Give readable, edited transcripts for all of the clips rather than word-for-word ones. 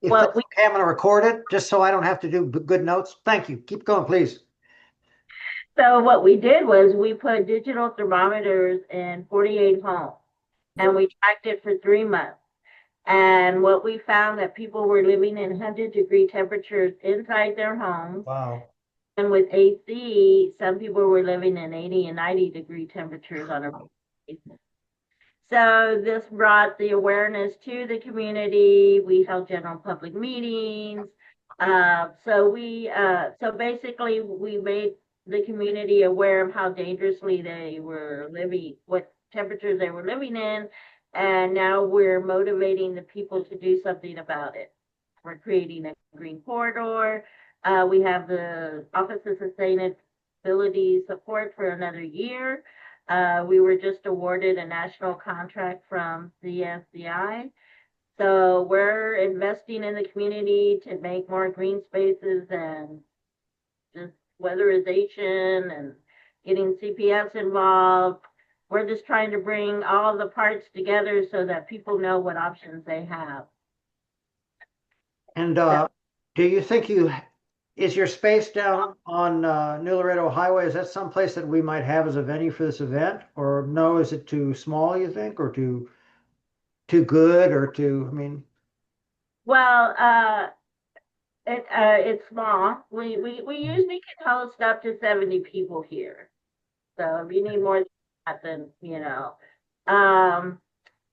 If What that's we okay, I'm going to record it just so I don't have to do good notes. Thank you. Keep going, please. what we did was we put digital thermometers in 48 homes and we tracked it for 3 months. And what we found that people were living in 100-degree temperatures inside their homes. Wow. And with AC, some people were living in 80 and 90-degree temperatures on a basis. So this brought the awareness to the community. We held general public meetings. So basically we made the community aware of how dangerously they were living, what temperatures they were living in, and now we're motivating the people to do something about it. We're creating a green corridor. We have the Office of Sustainability support for another year. We were just awarded a national contract from CSCI. So we're investing in the community to make more green spaces and just weatherization and getting CPS involved. We're just trying to bring all the parts together so that people know what options they have. And So, do you think is your space down on New Laredo Highway? Is that someplace that we might have as a venue for this event? Or no, is it too small, you think, or too good, or too, I mean, well, it's small. We usually can host up to 70 people here. So if you need more than that, then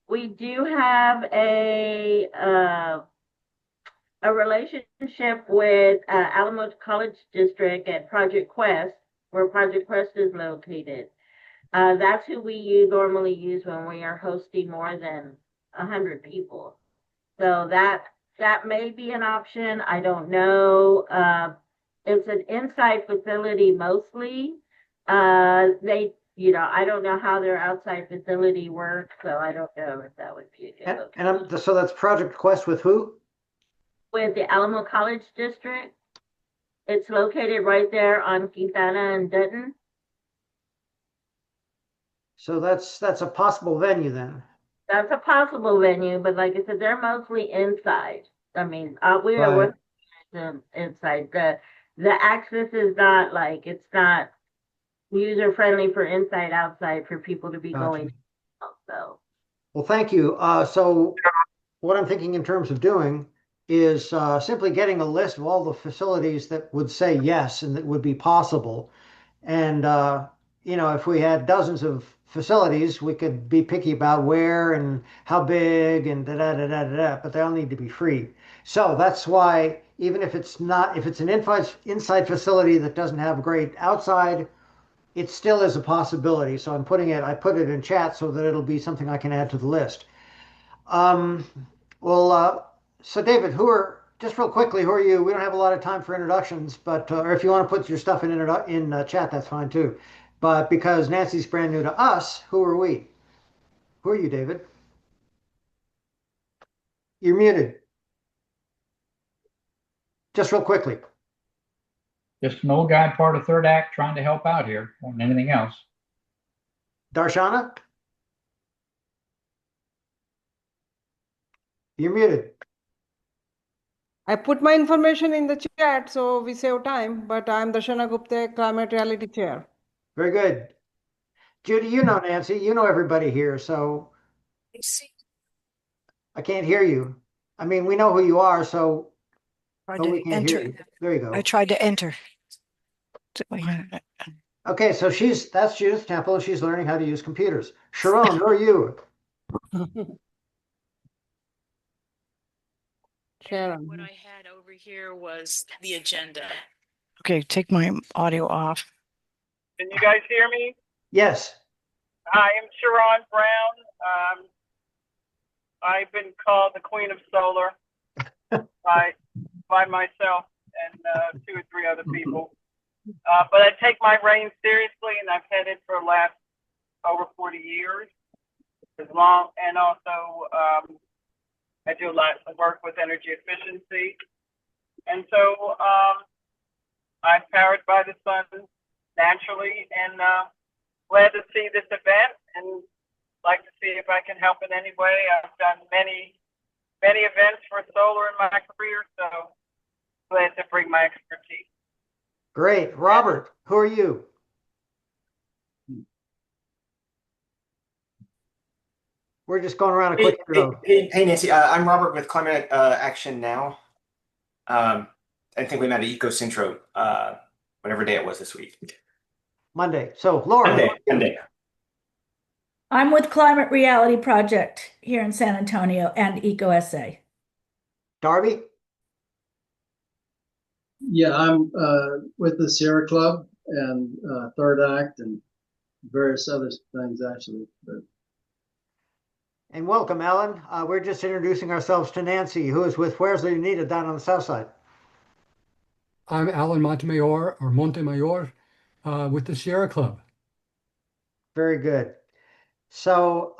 we do have a relationship with Alamo College District at Project Quest, where Project Quest is located. That's who we normally use when we are hosting more than 100 people. So that may be an option. I don't know. It's an inside facility mostly. I don't know how their outside facility works, so I don't know if that would be a good location. so that's Project Quest with who? With the Alamo College District, it's located right there on Quintana and Dutton. So that's a possible venue then. That's a possible venue, but like I said, they're mostly inside. I mean, we are Right. working them inside. The access is not like it's not user friendly for inside outside for people to be Gotcha. going out. So Well, thank you. So what I'm thinking in terms of doing is simply getting a list of all the facilities that would say yes and that would be possible. And if we had dozens of facilities, we could be picky about where and how big and da da da da da, da, but they all need to be free. So that's why even if it's not, if it's an inside facility that doesn't have great outside, it still is a possibility. So I put it in chat so that it'll be something I can add to the list. Um, well, so David, just real quickly, who are you? We don't have a lot of time for introductions, but or if you want to put your stuff in chat, that's fine too. But because Nancy's brand new to us, who are we? Who are you, David? You're muted. Just real quickly. Just an old guy, part of third act, trying to help out here more than anything else. Darshana, you're muted. I put my information in the chat so we save time, but I'm Darshana Gupta, Climate Reality Chair. Very good. Judy, you know Nancy, you know everybody here, so I can't hear you. I mean, we know who you are, so Tried but we to can't hear enter. you. There you I go. tried to enter. Okay, so that's Judith Temple. She's learning how to use computers. Sharon, who are you? Sharon. What I had over here was the agenda. Okay, take my audio off. Can you guys hear me? Yes. Hi, I'm Sharon Brown. I've been called the Queen of Solar by myself and two or three other people. But I take my reign seriously, and I've had it for the last over 40 years. And also I do a lot of work with energy efficiency. And so I'm powered by the sun naturally, and glad to see this event and like to see if I can help in any way. I've done many many events for solar in my career, so glad to bring my expertise. Great. Robert, who are you? We're just going around a quick intro. Hey, Nancy. I'm Robert with Climate Action Now. I think we met at EcoCentro, whatever day it was this week. Monday. So Laura, who are you? Monday. I'm with Climate Reality Project here in San Antonio and EcoSA. Darby? Yeah, I'm with the Sierra Club and Third Act and various other things actually. But And welcome, Ellen. We're just introducing ourselves to Nancy, who is with Where's the Unita down on the south side. I'm Alan Montemayor with the Sierra Club. Very good. So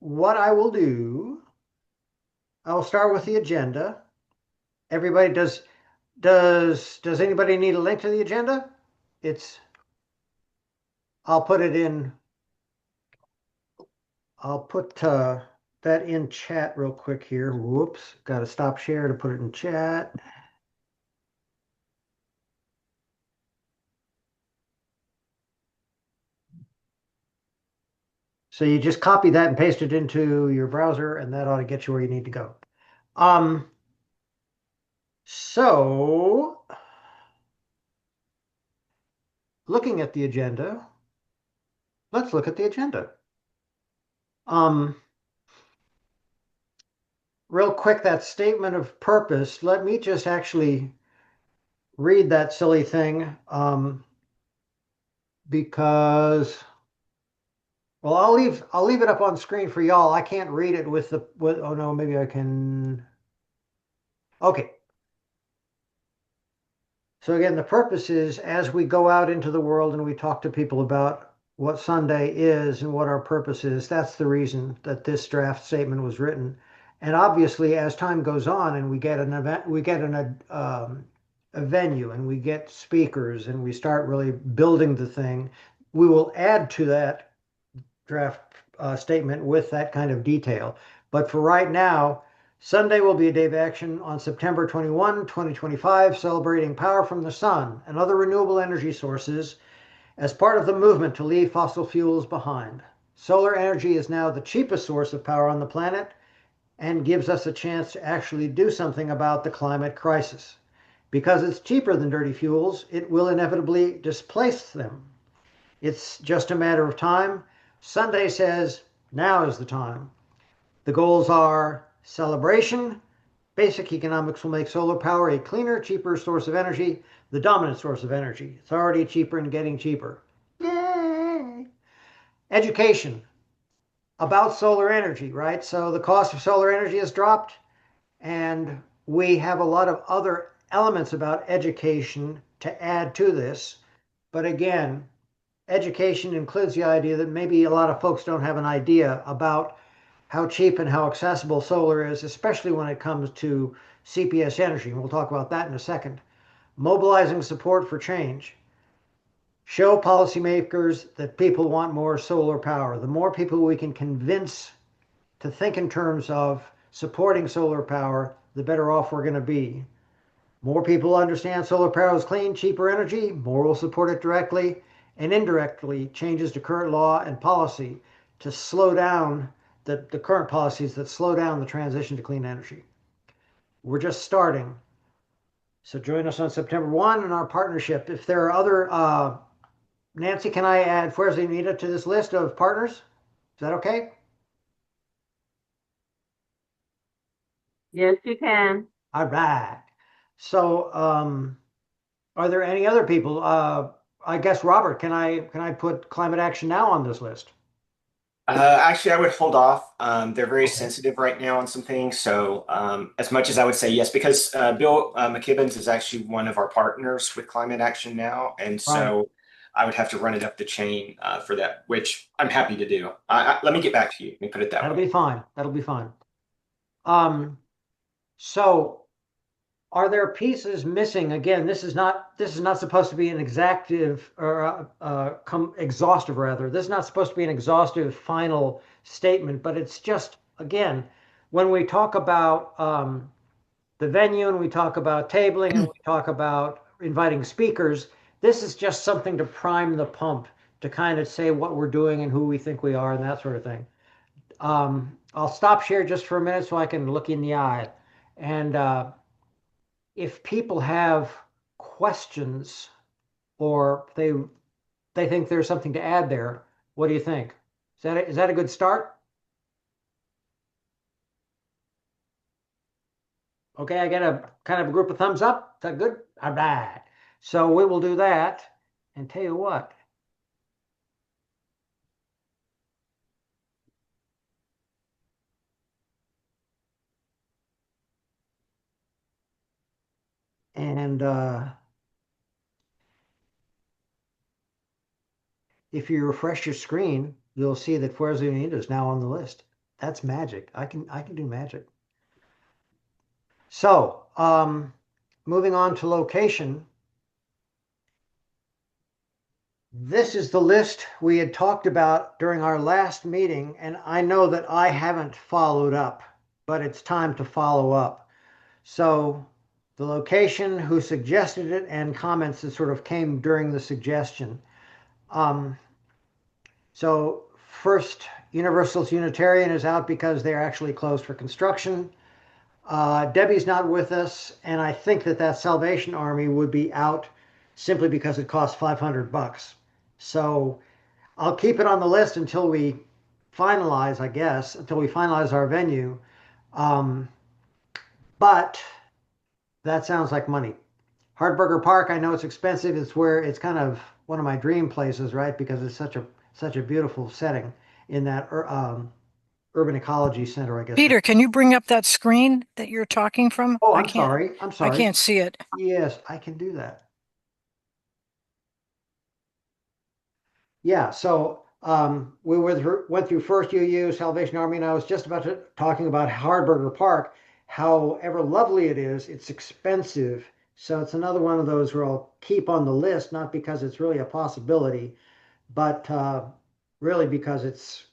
what I will do, I will start with the agenda. Everybody, does anybody need a link to the agenda? I'll put it in. I'll put that in chat real quick here. Whoops, got to stop share to put it in chat. So you just copy that and paste it into your browser, and that ought to get you where you need to go. So looking at the agenda, let's look at the agenda. Real quick, that statement of purpose, let me just actually read that silly thing, because, well, I'll leave it up on screen for y'all. I can't read it oh no, maybe I can. Okay. So again, the purpose is as we go out into the world and we talk to people about what Sunday is and what our purpose is, that's the reason that this draft statement was written. And obviously, as time goes on and we get an event, we get a venue and we get speakers and we start really building the thing, we will add to that draft statement with that kind of detail. But for right now, Sunday will be a day of action on September 21, 2025, celebrating power from the sun and other renewable energy sources as part of the movement to leave fossil fuels behind. Solar energy is now the cheapest source of power on the planet and gives us a chance to actually do something about the climate crisis. Because it's cheaper than dirty fuels, it will inevitably displace them. It's just a matter of time. Sunday says now is the time. The goals are celebration. Basic economics will make solar power a cleaner, cheaper source of energy, the dominant source of energy. It's already cheaper and getting cheaper. Yay! Education about solar energy, right? So the cost of solar energy has dropped, and we have a lot of other elements about education to add to this. But again, education includes the idea that maybe a lot of folks don't have an idea about how cheap and how accessible solar is, especially when it comes to CPS energy. And we'll talk about that in a second. Mobilizing support for change. Show policymakers that people want more solar power. The more people we can convince to think in terms of supporting solar power, the better off we're going to be. More people understand solar power is clean, cheaper energy, more will support it directly and indirectly changes to current law and policy to slow down the current policies that slow down the transition to clean energy. We're just starting. So join us on September 1 in our partnership. If there are other, Nancy, can I add Fuerza Unida to this list of partners? Is that okay? Yes, you can. All right. So are there any other people? I guess, Robert, can I put Climate Action Now on this list? Actually, I would hold off. They're very Okay. sensitive right now on some things. So, as much as I would say yes, because Bill McKibbins is actually one of our partners with Climate Action Now, and Right. so I would have to run it up the chain for that, which I'm happy to do. Let me get back to you. Let me put it that That'll way. be fine. That'll be fine. So are there pieces missing? Again, this is not supposed to be an exactive or exhaustive rather. This is not supposed to be an exhaustive final statement, but it's just again when we talk about the venue and we talk about tabling and we talk about inviting speakers, this is just something to prime the pump to kind of say what we're doing and who we think we are and that sort of thing. I'll stop share just for a minute so I can look in the eye. And if people have questions or they think there's something to add there, what do you think? Is that a good start? Okay, I get a kind of a group of thumbs up. Is that good? All right. So we will do that and tell you what. And if you refresh your screen, you'll see that Fuerza Unida is now on the list. That's magic. I can do magic. So moving on to location. This is the list we had talked about during our last meeting, and I know that I haven't followed up, but it's time to follow up. So the location, who suggested it, and comments that sort of came during the suggestion. So first, Universalist Unitarian is out because they're actually closed for construction. Debbie's not with us, and I think that Salvation Army would be out simply because it costs $500. So I'll keep it on the list until we finalize, I guess, until we finalize our venue. But that sounds like money. Hardburger Park, I know it's expensive. It's kind of one of my dream places, right? Because it's such a beautiful setting in that urban ecology center, I guess. Peter, can you bring up that screen that you're talking from? Oh, I I'm can't, sorry. I'm I sorry. can't see it. Yes, I can do that. Yeah, so we went through first UU, Salvation Army, and I was just about to talking about Hardburger Park. However lovely it is, it's expensive. So it's another one of those where I'll keep on the list, not because it's really a possibility, but really because it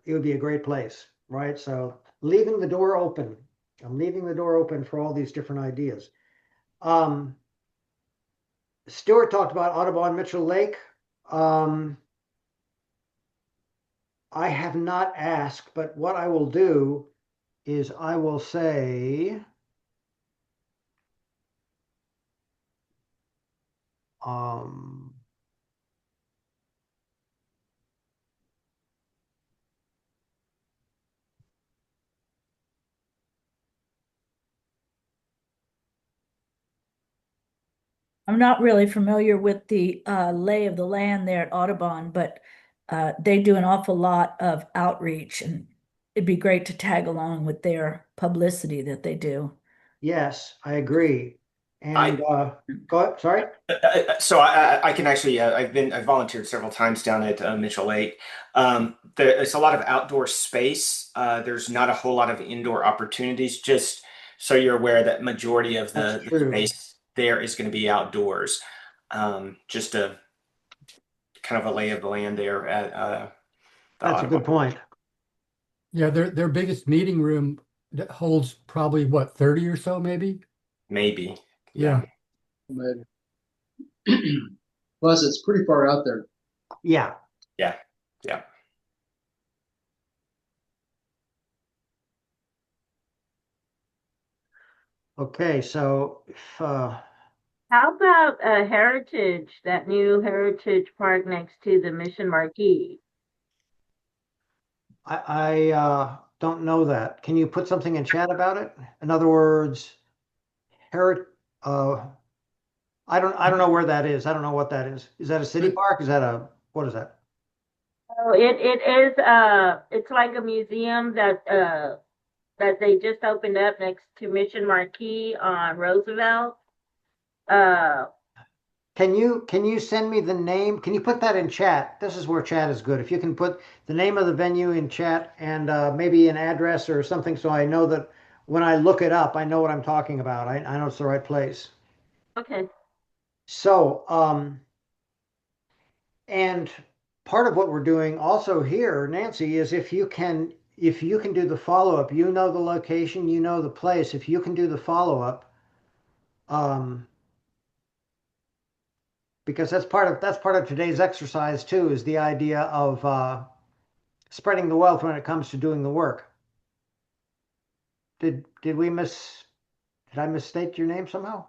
would be a great place, right? So leaving the door open. I'm leaving the door open for all these different ideas. Um, Stuart talked about Audubon Mitchell Lake. Um, I have not asked, but what I will do is I will say, um, I'm not really familiar with the lay of the land there at Audubon, but they do an awful lot of outreach, and it'd be great to tag along with their publicity that they do. yes, I agree. And I go ahead, sorry. So I can actually I've volunteered several times down at Mitchell Lake. It's a lot of outdoor space. There's not a whole lot of indoor opportunities. Just so you're aware that majority of That's the true. space there is going to be outdoors. Just a kind of a lay of the land there at the That's a Audubon. good point. Yeah, their biggest meeting room that holds probably what, 30 or so, maybe? Maybe. Yeah. Maybe. Plus, it's pretty far out there. Yeah. Yeah. Yeah. Okay, so if How about Heritage, that new Heritage Park next to the Mission Marquee? I don't know that. Can you put something in chat about it? In other words, Herit uh I don't know where that is. I don't know what that is. Is that a city park? Is that a what is that? Oh, it is it's like a museum that they just opened up next to Mission Marquee on Roosevelt. Uh Can you send me the name? Can you put that in chat? This is where chat is good. If you can put the name of the venue in chat and maybe an address or something so I know that when I look it up, I know what I'm talking about. I know it's the right place. okay. So, and part of what we're doing also here, Nancy, is if you can if you can do the follow-up, you know the location, you know the place. If you can do the follow-up, um, because that's part of today's exercise too, is the idea of spreading the wealth when it comes to doing the work. Did we miss? Did I misstate your name somehow?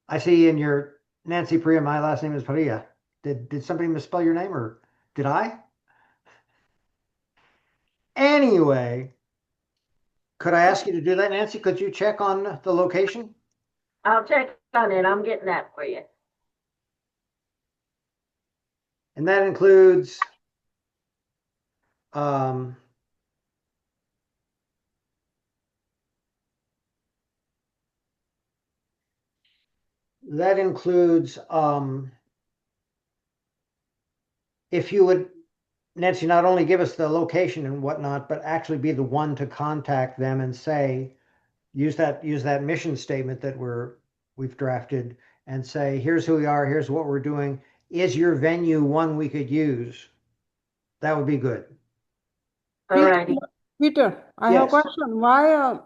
I see in your Nancy Perea, my last name is Perea. Did somebody misspell your name or did I? Anyway, could I ask you to do that, Nancy? Could you check on the location? I'll check on it. I'm getting that for you. And that includes um, that includes if you would, Nancy, not only give us the location and whatnot, but actually be the one to contact them and say, use that mission statement that we've drafted and say, here's who we are, here's what we're doing. Is your venue one we could use? That would be good. All Peter, righty. Peter, I have a Yes. question. Why,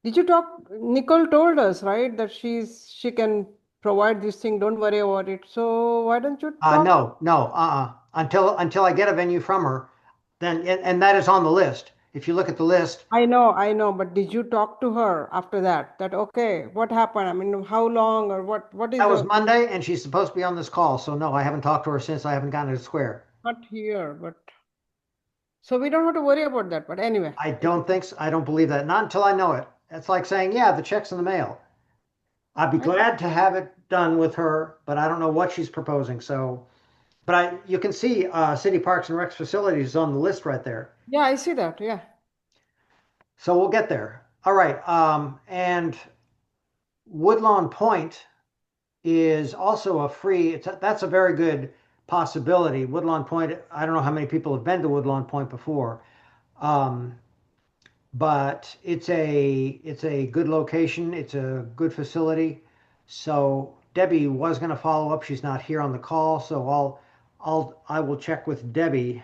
did you talk, Nicole told us, right, that she can provide this thing, don't worry about it. So why don't you talk? No. Until I get a venue from her, then and that is on the list. If you look at the list, I know, but did you talk to her after that? That okay, what happened? I mean, how long or what is that was the Monday, and she's supposed to be on this call. So no, I haven't talked to her since. I haven't gotten to square. not here, but so we don't have to worry about that. But anyway, I don't think so. I don't believe that. Not until I know it. It's like saying, yeah, the check's in the mail. I'd be I, glad to have it done with her, but I don't know what she's proposing. So, but you can see City Parks and Recs facilities on the list right there. yeah, I see that. Yeah. So we'll get there. All right. And Woodlawn Point is also a free, that's a very good possibility. Woodlawn Point, I don't know how many people have been to Woodlawn Point before. Um, but it's a good location. It's a good facility. So Debbie was going to follow up. She's not here on the call, so I will check with Debbie.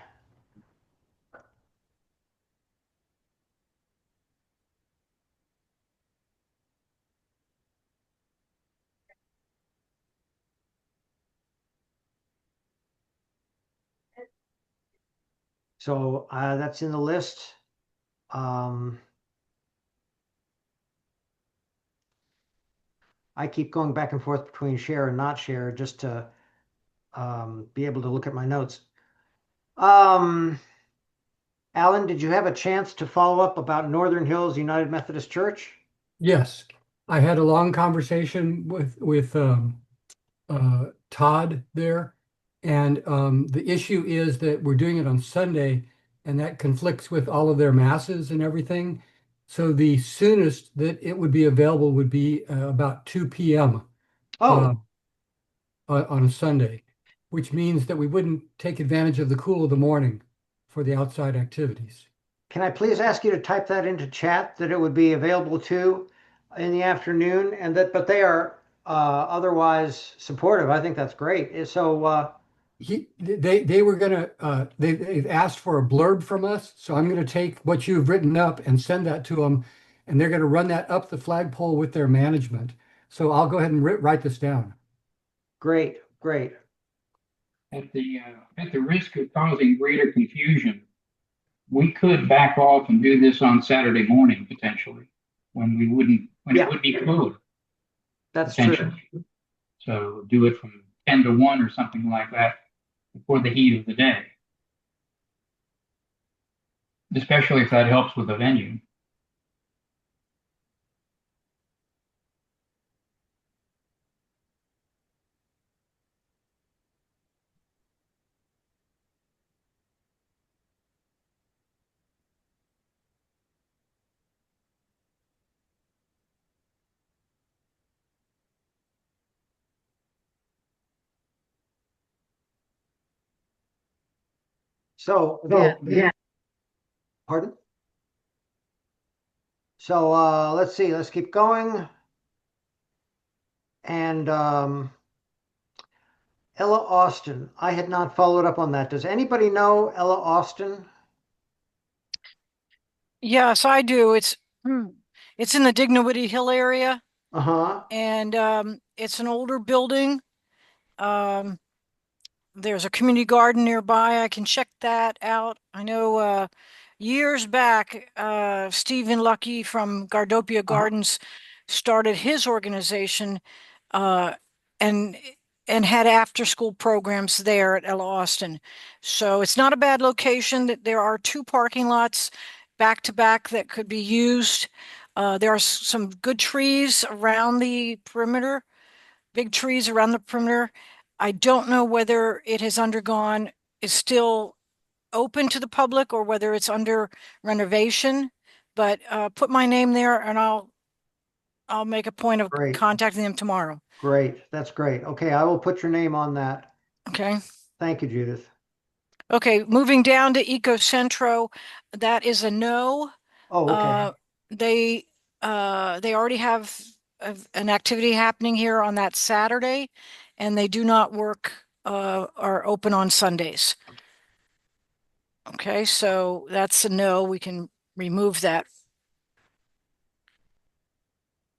So that's in the list. Um, I keep going back and forth between share and not share just to be able to look at my notes. Um, Alan, did you have a chance to follow up about Northern Hills United Methodist Church? Yes, I had a long conversation with Todd there, and the issue is that we're doing it on Sunday, and that conflicts with all of their masses and everything. So the soonest that it would be available would be about 2 p.m. uh, Oh, on a Sunday, which means that we wouldn't take advantage of the cool of the morning for the outside activities. can I please ask you to type that into chat that it would be available to in the afternoon and that, but they are otherwise supportive. I think that's great. So, They were gonna they've asked for a blurb from us, so I'm gonna take what you've written up and send that to them, and they're gonna run that up the flagpole with their management. So I'll go ahead and write this down. great, great. At the risk of causing greater confusion, we could back off and do this on Saturday morning potentially, when it Yeah, would be cooler that's true. potentially. So do it from 10 to 1 or something like that before the heat of the day, especially if that helps with the venue. So again, pardon? So let's see, let's keep going. And Ella Austin, I had not followed up on that. Does anybody know Ella Austin? Yes, I do. It's in the Dignity Hill area, Uh-huh. and it's an older building. Um, there's a community garden nearby. I can check that out. I know years back, Stephen Lucky from Gardopia Uh-huh. Gardens started his organization uh, and and had after school programs there at Ella Austin. So it's not a bad location. That there are two parking lots back to back that could be used. There are some good trees around the perimeter, big trees around the perimeter. I don't know whether it has undergone, is still open to the public or whether it's under renovation, but put my name there and I'll make a point of Great. contacting them tomorrow. Great. That's great. Okay, I will put your name on that. Okay. Thank you, Judith. Okay, moving down to Ecocentro, that is a no. Oh, okay. Uh, they they already have an activity happening here on that Saturday, and they do not work are open on Sundays. Okay, so that's a no. We can remove that.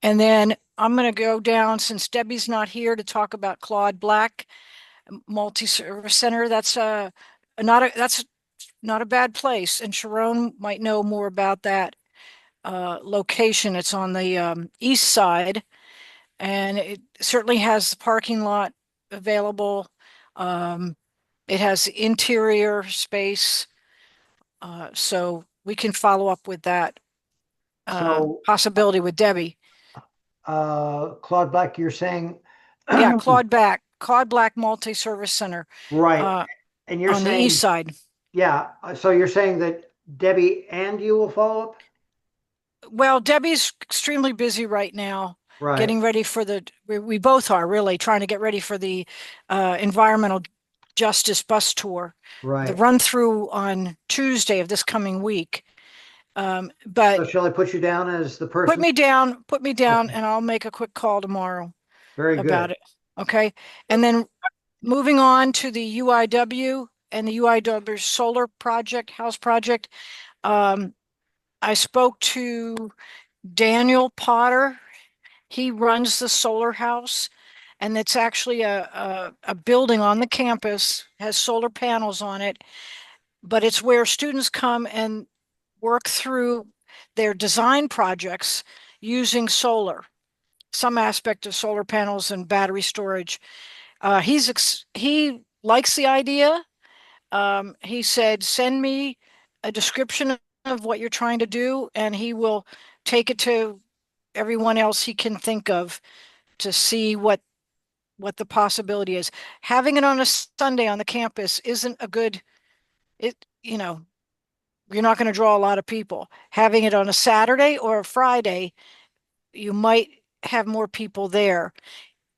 And then I'm going to go down since Debbie's not here to talk about Claude Black Multi-Service Center. That's not a bad place, and Sharon might know more about that location. It's on the east side, and it certainly has the parking lot available. Um, it has interior space, so we can follow up with that So, possibility with Debbie. Claude Black, you're saying, Yeah, Claude Black Multi-Service Center right. uh, And you're on the east saying, side. yeah. So you're saying that Debbie and you will follow up? Well, Debbie's extremely busy right now, Right. getting ready for we both are really trying to get ready for the environmental justice bus tour, the Right. run through on Tuesday of this coming week. But So shall I put you down as the person? put me down, Okay. and I'll make a quick call tomorrow Very about good. it. Okay. And then moving on to the UIW and the UIW solar project, house project. Um, I spoke to Daniel Potter. He runs the solar house, and it's actually a building on the campus, has solar panels on it, but it's where students come and work through their design projects using solar, some aspect of solar panels and battery storage. He likes the idea. He said, send me a description of what you're trying to do, and he will take it to everyone else he can think of to see what the possibility is. Having it on a Sunday on the campus isn't a good, it, you're not going to draw a lot of people. Having it on a Saturday or a Friday, you might have more people there.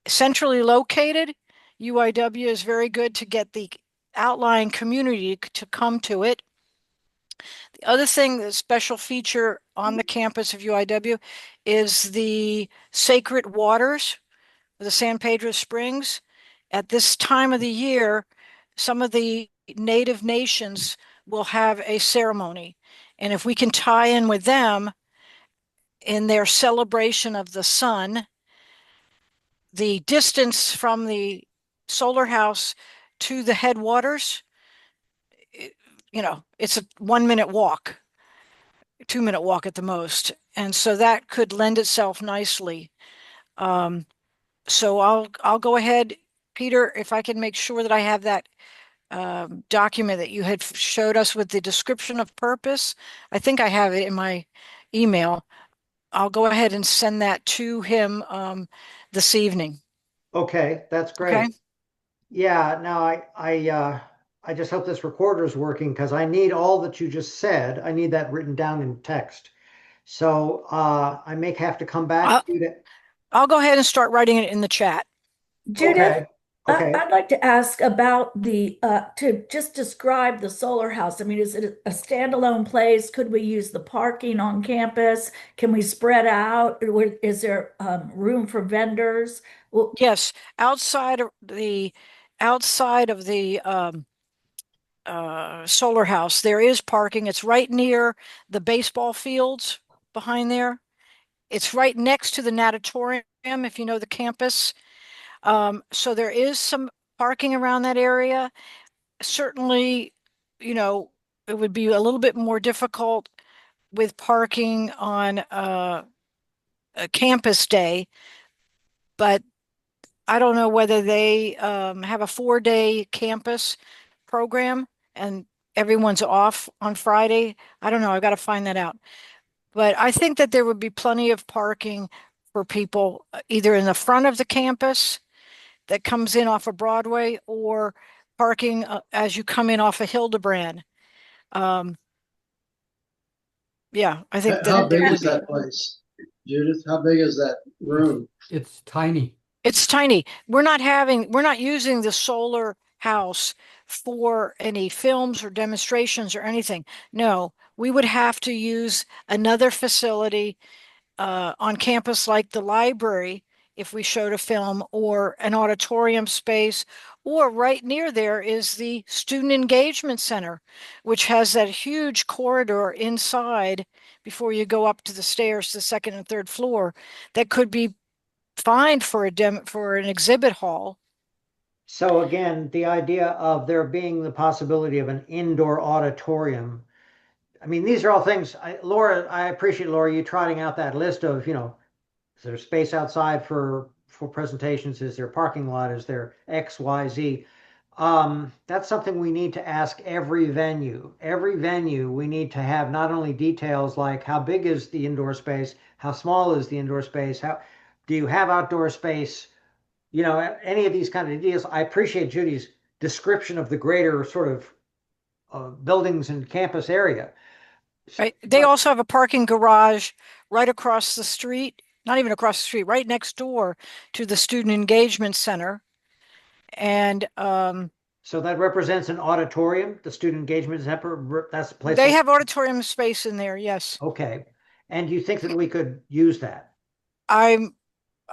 Centrally located, UIW is very good to get the outlying community to come to it. The other thing, the special feature on the campus of UIW is the sacred waters, the San Pedro Springs. At this time of the year, some of the native nations will have a ceremony. And if we can tie in with them in their celebration of the sun, the distance from the solar house to the headwaters, it's a 1 minute walk, 2 minute walk at the most. And so that could lend itself nicely. Um, so I'll go ahead, Peter, if I can make sure that I have that document that you had showed us with the description of purpose. I think I have it in my email. I'll go ahead and send that to him this evening. Okay, that's Okay. great. Yeah, now I just hope this recorder is working because I need all that you just said. I need that written down in text. So I may have to come back I'll, to you to, I'll go ahead and start writing it in the chat. Judith, okay, okay. I'd like to ask about to just describe the solar house. I mean, is it a standalone place? Could we use the parking on campus? Can we spread out? Is there room for vendors? Well, Yes, outside of the solar house. There is parking. It's right near the baseball fields behind there. It's right next to the natatorium, if you know the campus. So there is some parking around that area. Certainly, you know, it would be a little bit more difficult with parking on a campus day, but I don't know whether they have a 4-day campus program and everyone's off on Friday. I don't know. I got to find that out. But I think that there would be plenty of parking for people either in the front of the campus that comes in off of Broadway or parking as you come in off of Hildebrand. Um, yeah, I think that How there big would is be. that place, Judith? How big is that It's room? it's tiny. It's tiny. We're not using the solar house for any films or demonstrations or anything. No, we would have to use another facility on campus like the library if we showed a film or an auditorium space, or right near there is the Student Engagement Center, which has that huge corridor inside before you go up to the stairs to the second and third floor that could be fine for for an exhibit hall. So again, the idea of there being the possibility of an indoor auditorium. I mean, these are all things, Laura, I appreciate Laura, you trotting out that list of, is there space outside for presentations? Is there parking lot? Is there X, Y, Z? That's something we need to ask every venue. Every venue, we need to have not only details like how big is the indoor space, how small is the indoor space, how do you have outdoor space? Any of these kind of deals. I appreciate Judy's description of the greater sort of buildings and campus area. Right? They But also have a parking garage right across the street, not even across the street, right next door to the Student Engagement Center. And so that represents an auditorium, the student engagement center. That's a place they where, have auditorium space in there, yes. okay. And you think that we could use that? I'm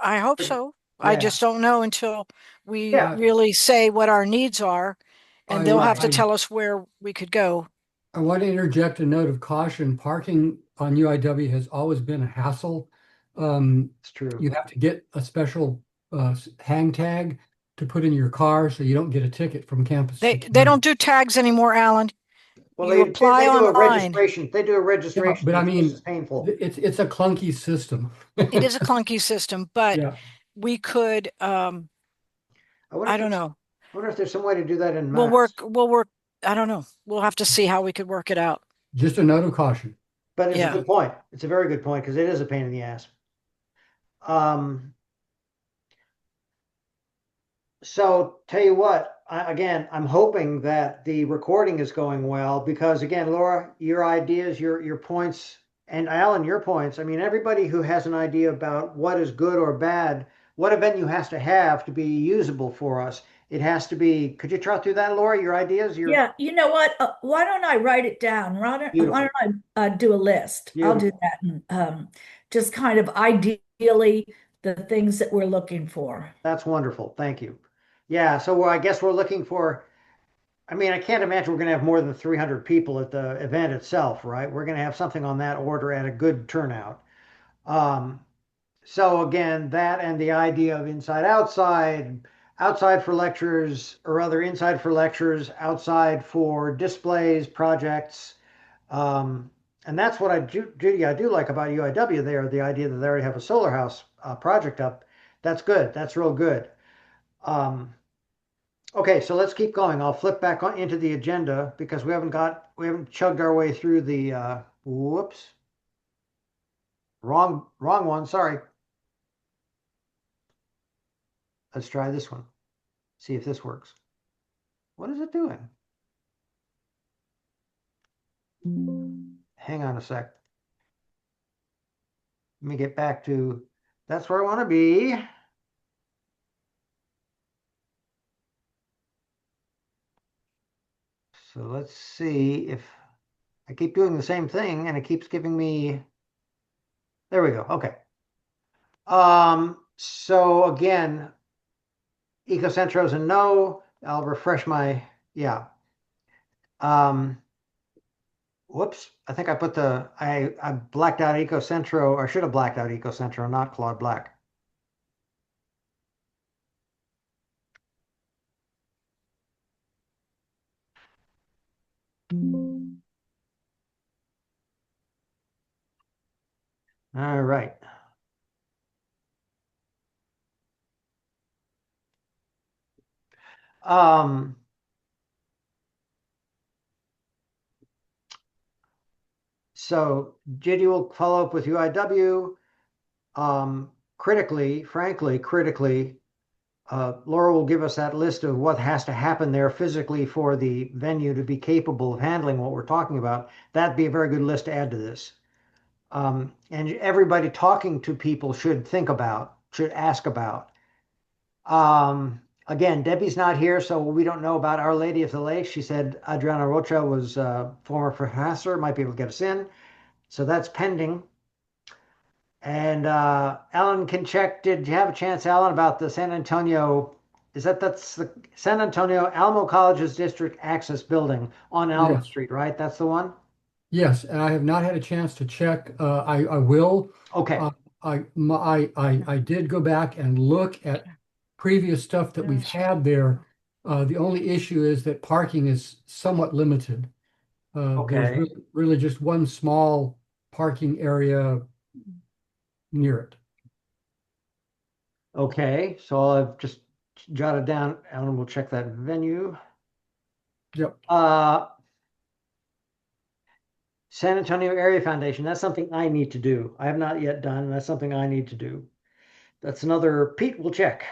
I hope so. I Yeah, just don't know until we yeah, I really say what our needs are, and they'll I have to right. I tell us where we could go. I want to interject a note of caution. Parking on UIW has always been a hassle. It's true. You have to get a special hang tag to put in your car so you don't get a ticket from campus They don't security. do tags anymore, Alan. Well, You apply they do a online. registration. They do a Yeah, registration but I that's just as mean, painful. it's a clunky system. It is a clunky system, but Yeah, we could I wonder I if don't there's, know. I wonder if there's some way to do that in We'll Mass. work I don't know. We'll have to see how we could work it out. just a note of caution. But it's a Yeah. good point. It's a very good point because it is a pain in the ass. Um, So tell you what, again, I'm hoping that the recording is going well because again, Laura, your ideas, your points, and Alan, your points. I mean, everybody who has an idea about what is good or bad, what a venue has to have to be usable for us. It has to be. Could you trot through that, Laura? Your ideas, your Yeah, you know what? Why don't I write it down? Why beautiful, don't I do a list? I'll do beautiful. that and just kind of ideally the things that we're looking for. That's wonderful. Thank you. Yeah. So I guess we're looking for. I mean, I can't imagine we're going to have more than 300 people at the event itself, right? We're going to have something on that order at a good turnout. Um, so again, that and the idea of inside outside, outside for lectures or other inside for lectures, outside for displays, projects. And that's what Judy, I do like about UIW there, the idea that they already have a solar house project up. That's good. That's real good. Um, okay, so let's keep going. I'll flip back into the agenda because we haven't chugged our way through the, whoops, wrong one. Sorry. Let's try this one. See if this works. What is it doing? Hang on a sec. Let me get back to, that's where I want to be. So let's see if I keep doing the same thing and it keeps giving me, there we go. Okay. So again, Ecocentros and no, I'll refresh my, yeah. Whoops, I think I put I blacked out Ecocentro, or should have blacked out Ecocentro, not Claude Black. All right. Um, so JD will follow up with UIW. Critically, Laura will give us that list of what has to happen there physically for the venue to be capable of handling what we're talking about. That'd be a very good list to add to this. And everybody talking to people should think about, should ask about. Again, Debbie's not here, so we don't know about Our Lady of the Lake. She said Adriana Rocha was a former professor, might be able to get us in. So that's pending. And Alan can check. Did you have a chance, Alan, about the San Antonio? That's the San Antonio Alamo College's district access building on Alma Yes. Street, right? That's the one? Yes, and I have not had a chance to check. I will. Okay. Uh, I did go back and look at previous stuff that we've had there. The only issue is that parking is somewhat limited. There's Okay. really just one small parking area near it. Okay. So I've just jotted down. Alan will check that venue. Yep. San Antonio Area Foundation. That's something I need to do. I have not yet done. That's something I need to do. That's another Pete will check.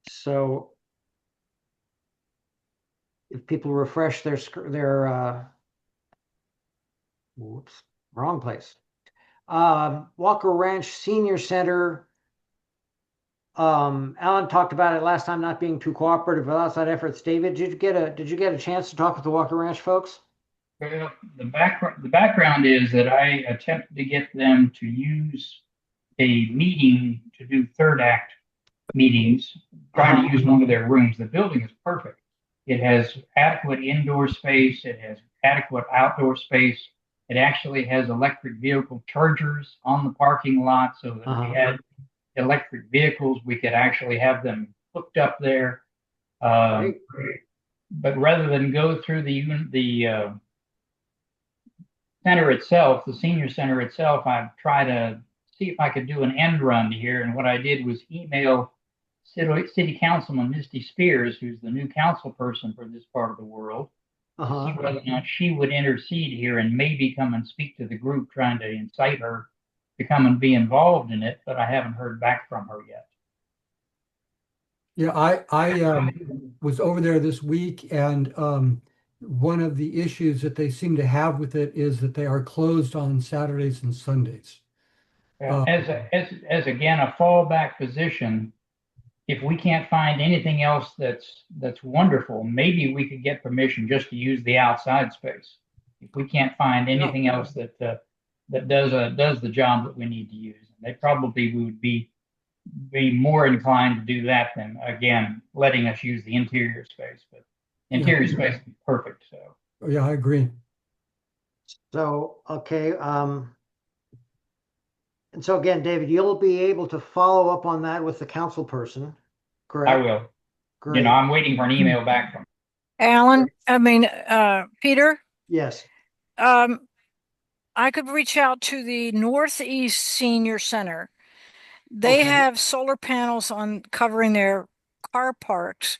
So if people refresh their whoops, wrong place. Walker Ranch Senior Center. Alan talked about it last time, not being too cooperative with outside efforts. David, did you get a chance to talk with the Walker Ranch folks? Well, the background is that I attempted to get them to use a meeting to do third act meetings, trying to use one of their rooms. The building is perfect. It has adequate indoor space. It has adequate outdoor space. It actually has electric vehicle chargers on the parking lot so that if we had electric vehicles, we could actually have them hooked up there. Um, but rather than go through the center itself, the senior center itself, I tried to see if I could do an end run here. And what I did was email City Councilman Misty Spears, who's the new council person for this part of the world, to see whether or not she would intercede here and maybe come and speak to the group, trying to incite her to come and be involved in it. But I haven't heard back from her yet. Yeah, I was over there this week, and one of the issues that they seem to have with it is that they are closed on Saturdays and Sundays. As again a fallback position, if we can't find anything else that's wonderful, maybe we could get permission just to use the outside space. If we can't find anything else that does the job that we need to use, they probably would be more inclined to do that than again letting us use the interior space. But interior space is perfect. So yeah, I agree. So okay, and so again, David, you'll be able to follow up on that with the council person, correct? I will. Great. I'm waiting for an email back from Alan, Peter, Yes. I could reach out to the Northeast Senior Center. They have solar panels on covering their car parks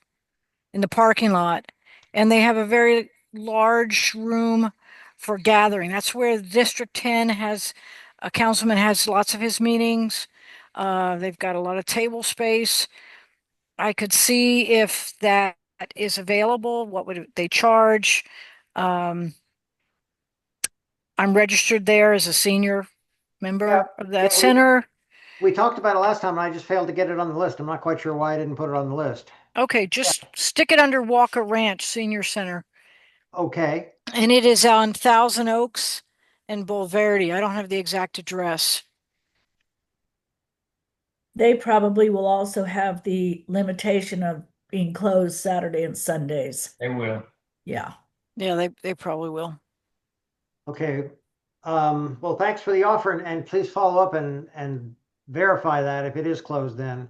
in the parking lot, and they have a very large room for gathering. That's where District 10 has a councilman has lots of his meetings. They've got a lot of table space. I could see if that is available. What would they charge? Um, I'm registered there as a senior member of that center. We talked about it last time, and I just failed to get it on the list. I'm not quite sure why I didn't put it on the list. Okay, just stick it under Walker Ranch Senior Center. Okay. And it is on Thousand Oaks in Bulverde. I don't have the exact address. They probably will also have the limitation of being closed Saturday and Sundays. They will. Yeah. Yeah, they probably will. Okay. Well, thanks for the offer, and please follow up and verify that if it is closed then.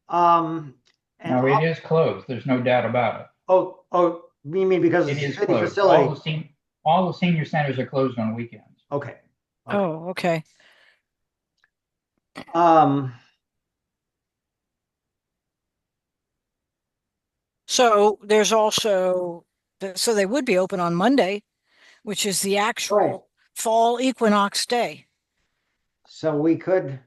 Um, and No, it is closed. There's no doubt about it. oh, you mean because It it's a is city closed. facility? All the senior centers are closed on weekends. Okay. Okay. Oh, okay. Um, So there's also, so they would be open on Monday, which is the right. actual fall equinox day. So we could,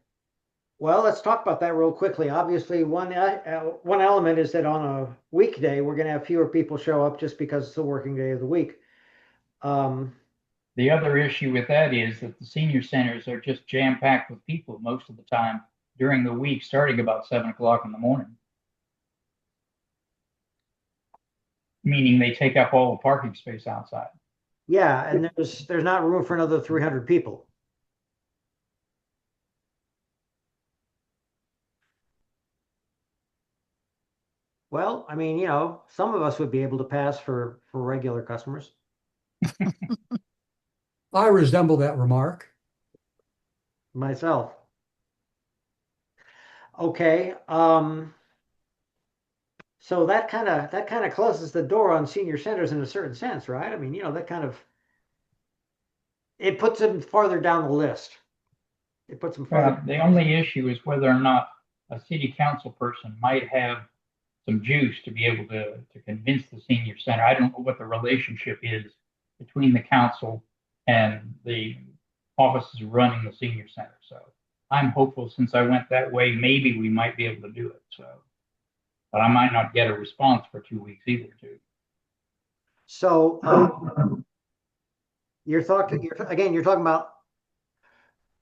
well, let's talk about that real quickly. Obviously, one element is that on a weekday, we're going to have fewer people show up just because it's the working day of the week. Um, The other issue with that is that the senior centers are just jam-packed with people most of the time during the week, starting about 7 o'clock in the morning. Meaning they take up all the parking space outside. yeah, and there's not room for another 300 people. Well, I mean, some of us would be able to pass for regular customers. I resemble that remark. Myself. Okay. So that kind of closes the door on senior centers in a certain sense, right? I mean, that kind of it puts them farther down the list. It puts them farther. The only issue is whether or not a city council person might have some juice to be able to convince the senior center. I don't know what the relationship is between the council and the offices running the senior center. So I'm hopeful since I went that way, maybe we might be able to do it. So, but I might not get a response for 2 weeks either, too. So you're talking about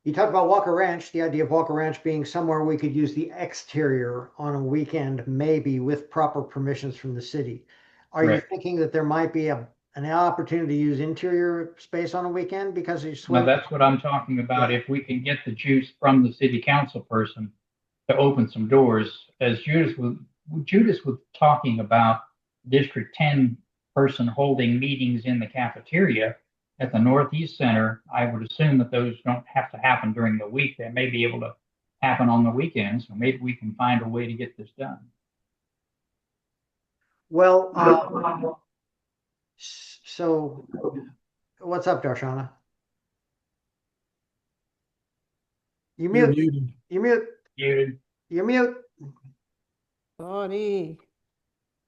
you talked about Walker Ranch, the idea of Walker Ranch being somewhere we could use the exterior on a weekend, maybe with proper permissions from the city. Are you Correct. thinking that there might be an opportunity to use interior space on a weekend because you Now swim? that's what I'm talking about. Yeah. If we can get the juice from the city council person to open some doors, as Judas was talking about District 10 person holding meetings in the cafeteria at the Northeast Center, I would assume that those don't have to happen during the week. They may be able to happen on the weekends. So maybe we can find a way to get this done. Well, so what's up, Darshana? You You're mute. muted. You mute. You You mute. Sorry.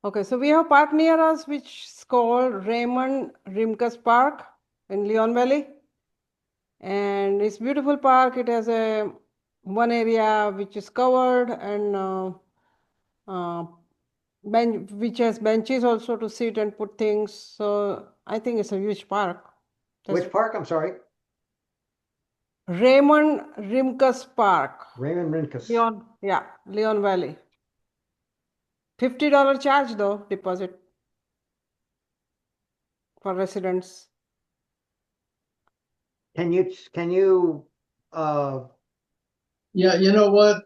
Okay, so we have park near us which is called Raymond Rimkus Park in Leon Valley. And it's beautiful park. It has one area which is covered and which has benches also to sit and put things. So I think it's a huge park. Which park? I'm sorry. Raymond Rimkus Park. Raymond Rinkus. Leon Valley. $50 charge though, deposit for residents. Can you Yeah, you know what?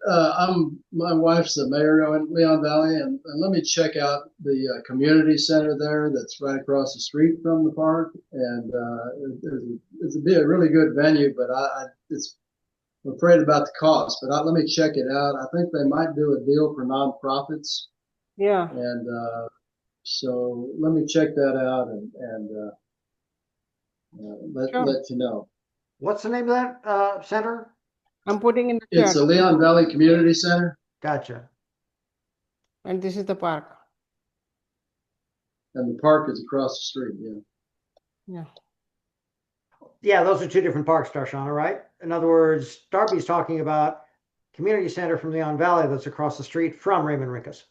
My wife's the mayor in Leon Valley, and let me check out the community center there that's right across the street from the park. And it's a really good venue, but I'm afraid about the cost. But let me check it out. I think they might do a deal for nonprofits, Yeah, and so let me check that out and sure. let you know. what's the name of that center? I'm putting in the It's chat. the Leon Valley Community Center, Gotcha. And this is the park. and the park is across the street. Yeah. Yeah. Yeah, those are two different parks, Darshana, right? In other words, Darby's talking about community center from Leon Valley that's across the street from Raymond Rinkus.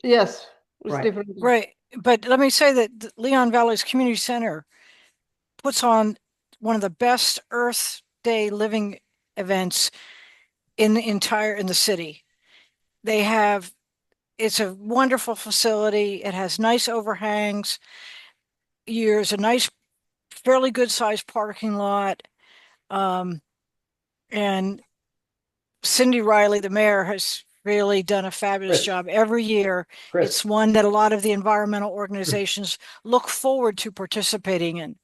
Yes, it's Right. different. Right. But let me say that the Leon Valley's Community Center puts on one of the best Earth Day living events in the city. It's a wonderful facility. It has nice overhangs. There's a nice fairly good sized parking lot. And Cindy Riley, the mayor, has really done a fabulous Chris, job every year. Chris, It's one that a lot of the environmental organizations look forward to participating in.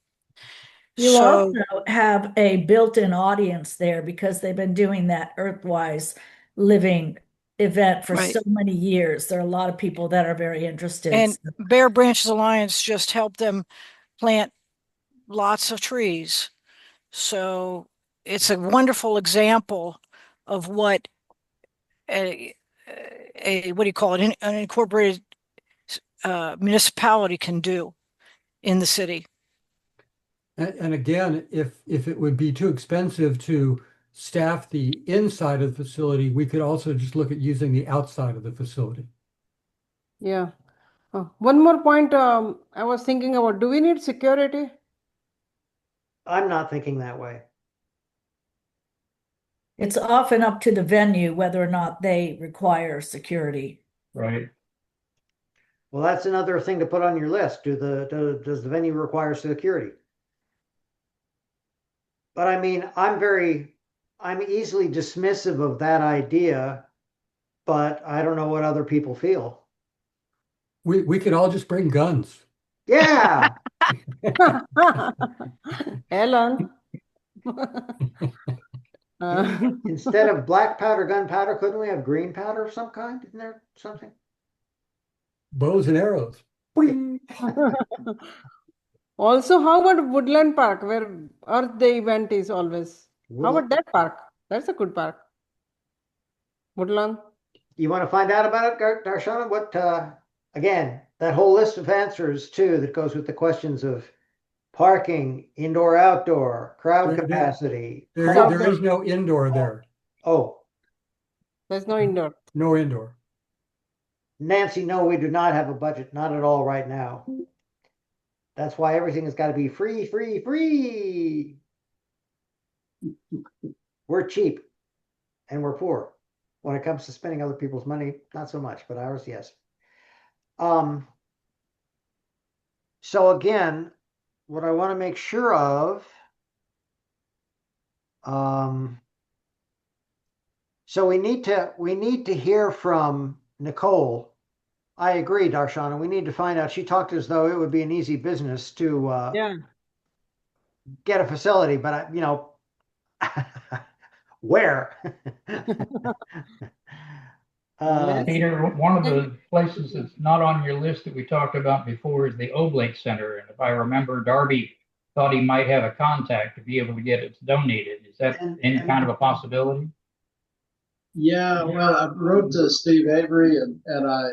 You So, also have a built-in audience there because they've been doing that Earthwise Living event for right. so many years. There are a lot of people that are very interested. And Bare Branches Alliance just helped them plant lots of trees. So it's a wonderful example of what a what do you call it, an incorporated municipality can do in the city. And again, if it would be too expensive to staff the inside of the facility, we could also just look at using the outside of the facility. Yeah. One more point I was thinking about, do we need security? I'm not thinking that way. It's often up to the venue whether or not they require security. Right. Well, that's another thing to put on your list. Does the venue require security? But I mean, I'm easily dismissive of that idea, but I don't know what other people feel. We could all just bring guns. Yeah. Ellen. Uh, Instead of black powder, gunpowder, couldn't we have green powder of some kind? Isn't there something? Bows and arrows. Also, how about Woodland Park, where Earth Day event is always? How Woodland. about that park? That's a good park. Woodland. You want to find out about it, Darshana? Again, that whole list of answers too that goes with the questions of parking, indoor, outdoor, crowd capacity. There is no indoor there. Oh, There's no indoor. No indoor. Nancy, no, we do not have a budget, not at all right now. That's why everything has got to be free, free, free. We're cheap and we're poor. When it comes to spending other people's money, not so much, but ours, yes. So again, what I want to make sure of, so we need to hear from Nicole. I agree, Darshana. We need to find out. She talked as though it would be an easy business to Yeah. get a facility, but where? Peter, one of the places that's not on your list that we talked about before is the Oblate Center. And if I remember, Darby thought he might have a contact to be able to get it donated. Is that any kind of a possibility? Yeah, well, I wrote to Steve Avery and I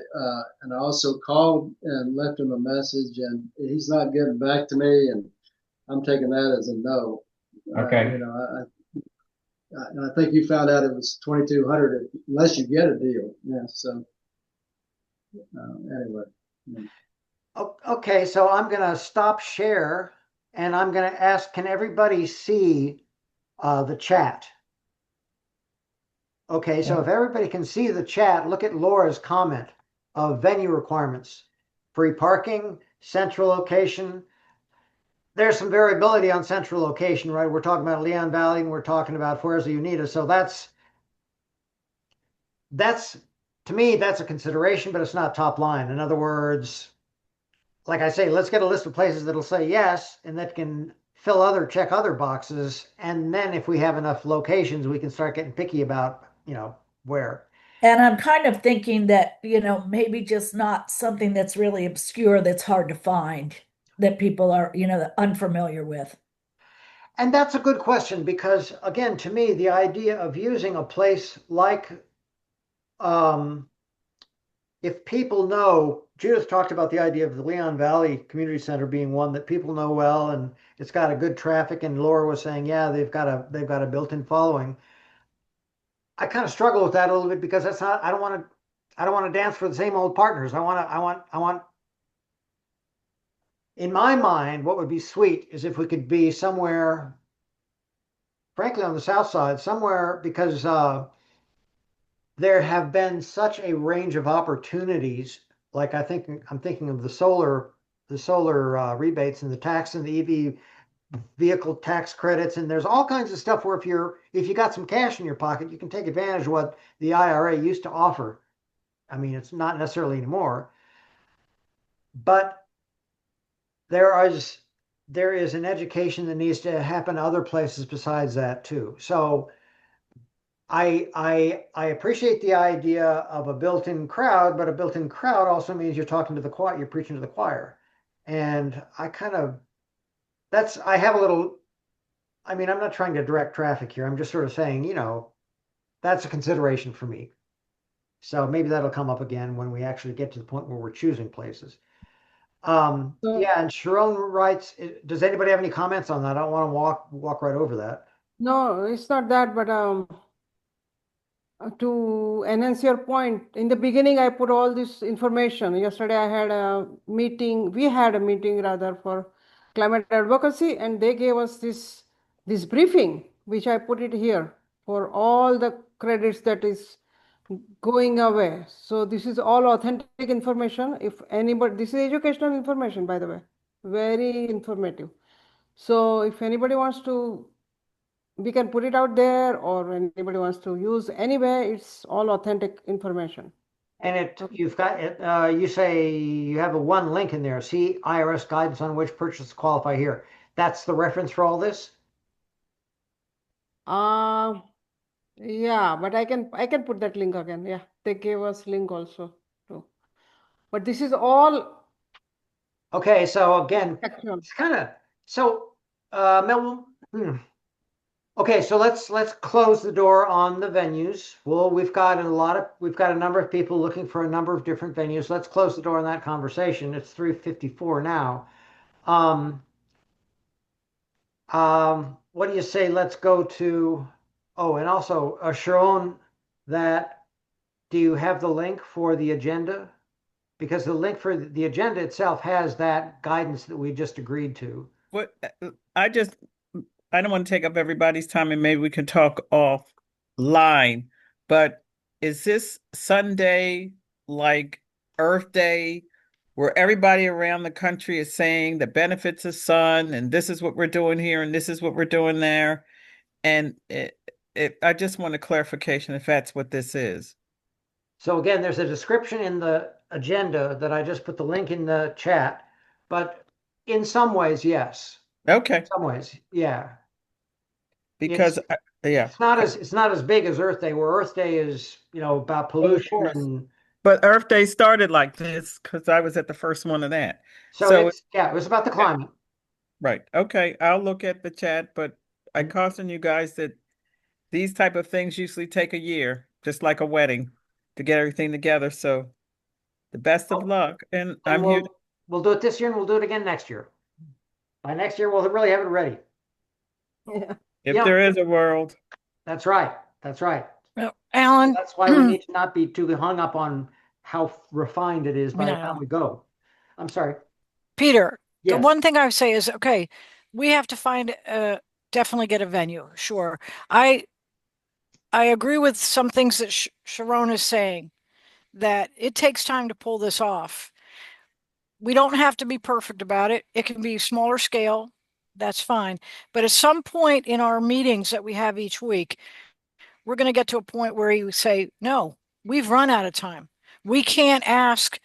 also called and left him a message, and he's not getting back to me, and I'm taking that as a no. Okay. And I think you found out it was 2,200 unless you get a deal. Yeah. So anyway. Yeah. Okay, so I'm gonna stop share, and I'm gonna ask, can everybody see the chat? Okay, so if everybody can see the chat, look at Laura's comment of venue requirements. Free parking, central location. There's some variability on central location, right? We're talking about Leon Valley and we're talking about Fuerza Unida. So that's to me, that's a consideration, but it's not top line. In other words, like I say, let's get a list of places that'll say yes and that can check other boxes. And then if we have enough locations, we can start getting picky about, where. And I'm kind of thinking that, maybe just not something that's really obscure, that's hard to find, that people are, unfamiliar with. And that's a good question because, again, to me, the idea of using a place like, if people know, Judith talked about the idea of the Leon Valley Community Center being one that people know well, and it's got a good traffic. And Laura was saying, yeah, they've got a built-in following. I kind of struggle with that a little bit because that's not. I don't want to dance for the same old partners. I want. In my mind, what would be sweet is if we could be somewhere, frankly, on the south side, somewhere because there have been such a range of opportunities. Like I'm thinking of the solar rebates and the tax and the EV vehicle tax credits, and there's all kinds of stuff where if you got some cash in your pocket, you can take advantage of what the IRA used to offer. I mean, it's not necessarily anymore, but there is there is an education that needs to happen other places besides that too. So I appreciate the idea of a built-in crowd, but a built-in crowd also means you're talking to the choir, you're preaching to the choir. And I kind of that's I have a little I mean, I'm not trying to direct traffic here. I'm just sort of saying, that's a consideration for me. So maybe that'll come up again when we actually get to the point where we're choosing places. So Yeah, and Sharon writes, does anybody have any comments on that? I don't want to walk right over that. no, it's not that, but to enhance your point, in the beginning, I put all this information. Yesterday, I had a meeting. We had a meeting rather for climate advocacy, and they gave us this briefing, which I put it here for all the credits that is going away. So this is all authentic information. If anybody, this is educational information, by the way, very informative. So if anybody wants to, we can put it out there, or anybody wants to use anywhere, it's all authentic information. And Okay. you've got it, you say you have a one link in there. See IRS guidance on which purchases qualify here. That's the reference for all this? Uh, yeah, but I can put that link again. Yeah, they gave us link also too. But this is all Okay, so again, actual. it's kind of so Mel, okay, so let's close the door on the venues. Well, we've got a number of people looking for a number of different venues. Let's close the door on that conversation. It's 3:54 now. Um, what do you say? Let's go to, oh, and also Sharon, that do you have the link for the agenda? Because the link for the agenda itself has that guidance that we just agreed to. What I just I don't want to take up everybody's time and maybe we can talk offline, but is this Sunday like Earth Day where everybody around the country is saying the benefits of sun and this is what we're doing here and this is what we're doing there? And I just want a clarification if that's what this is. So again, there's a description in the agenda that I just put the link in the chat, but in some ways, yes. In Okay, some ways, yeah. It's because yeah, it's not as big as Earth Day, where Earth Day is, about oh, of pollution course. and But Earth Day started like this because I was at the first one of that. so So it was about the climate. right. Okay. I'll look at the chat, but I caution you guys that these type of things usually take a year, just like a wedding, to get everything together. So the best of Oh, luck. And and I'm here we'll do it this year and we'll do it again next year. By next year, we'll really have it ready. Yeah. if Yeah, there is a world. that's right. That's right. Well, Alan, That's why we need to not be too hung up on how refined it is I mean, by the I time know. we go. I'm sorry. Peter, the Yes. one thing I would say is, okay, we have to find definitely get a venue. Sure. I I agree with some things that Sharon is saying, that it takes time to pull this off. We don't have to be perfect about it. It can be smaller scale. That's fine. But at some point in our meetings that we have each week, we're going to get to a point where you say, no, we've run out of time. We can't ask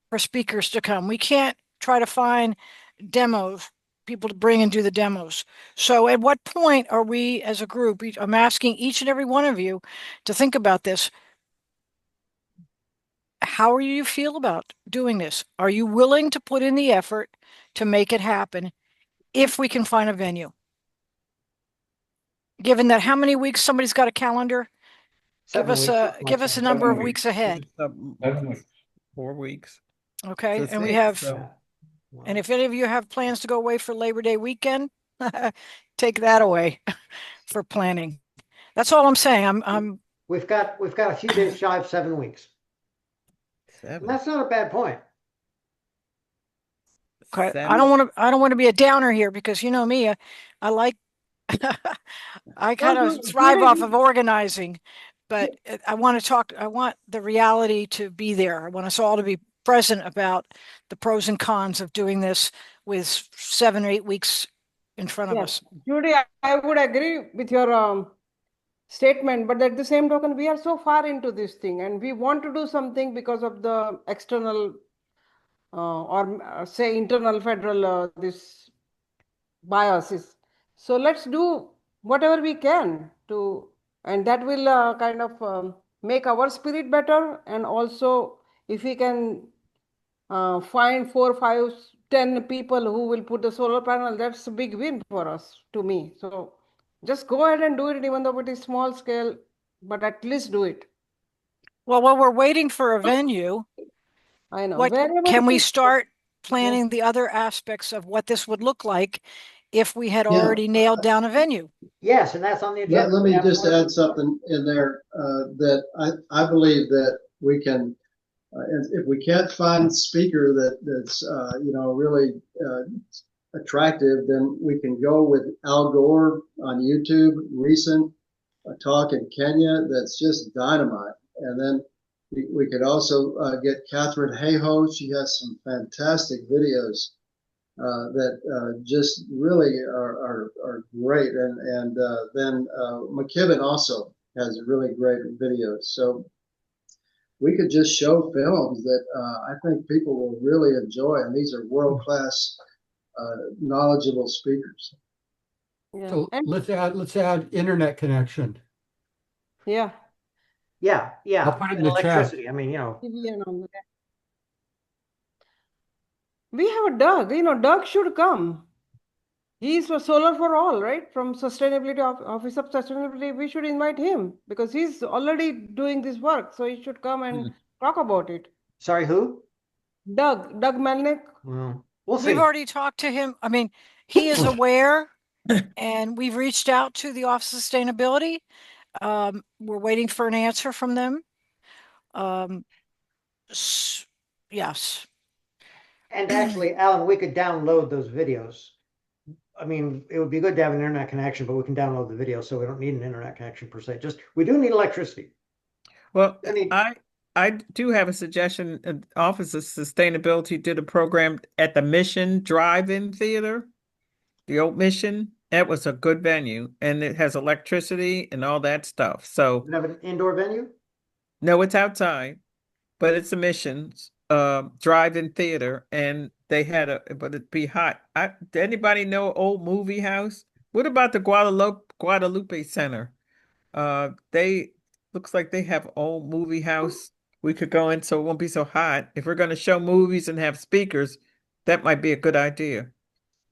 for speakers to come. We can't try to find demos, people to bring and do the demos. So at what point are we as a group, I'm asking each and every one of you to think about this. How do you feel about doing this? Are you willing to put in the effort to make it happen if we can find a venue? Given that how many weeks somebody's got a calendar, give 7 us weeks, a something like give us a that. number 7 of weeks. weeks ahead. Some 7 weeks. 4 weeks. Okay. So And we 6. have, So Yeah. Wow. and if any of you have plans to go away for Labor Day weekend, take that away for planning. That's all I'm saying. I'm We've got a few days shy of 7 weeks. And 7. that's not a bad point. okay. 7. I don't want to be a downer here because you know me, I like I No, kind of you thrive off did of organizing, but I want the reality to be there. I want us all to be present about the pros and cons of doing this with 7 or 8 weeks in front of Yes, us. Judy, I would agree with your statement, but at the same token, we are so far into this thing and we want to do something because of the external or say internal federal this biases. So let's do whatever we can to, and that will kind of make our spirit better. And also, if we can find 4, 5, 10 people who will put the solar panel, that's a big win for us, to me. So just go ahead and do it, even though it is small scale, but at least do it. Well, while we're waiting for a venue, I know. what Wherever can it we is. start Yeah. planning the other aspects of what this would look like if we had Yeah. already nailed down a venue? Yes, and that's on the Let, agenda. let We me have just more. add something in there that I believe that we can, if we can't find a speaker that's really attractive, then we can go with Al Gore on YouTube, recent talk in Kenya that's just dynamite. And then we could also get Catherine Hayhoe. She has some fantastic videos that just really are great. And then McKibben also has really great videos. So we could just show films that I think people will really enjoy. And these are world class, knowledgeable speakers. Yeah. So And let's add internet connection. yeah. Yeah, I'll yeah, put it in and the chat. electricity. I mean, TV and all that. We have a Doug, Doug should come. He's for Solar for All, right? From Sustainability Office of Sustainability. We should invite him because he's already doing this work. So he should come and talk about it. sorry, who? Doug Melnick. Well, we'll We've see. already talked to him. I mean, he is aware, and we've reached out to the Office of Sustainability. We're waiting for an answer from them. Um, yes. And actually, Alan, we could download those videos. I mean, it would be good to have an internet connection, but we can download the video, so we don't need an internet connection per se. Just we do need electricity. Well, We need, I do have a suggestion. Office of Sustainability did a program at the Mission Drive-In Theater, the old Mission. That was a good venue, and it has electricity and all that stuff. So, we have an indoor venue. no, it's outside, but it's a Mission's drive-in theater, and they had but it'd be hot. Did anybody know Old Movie House? What about the Guadalupe Center? They looks like they have old movie house. We could go in so it won't be so hot. If we're going to show movies and have speakers, that might be a good idea.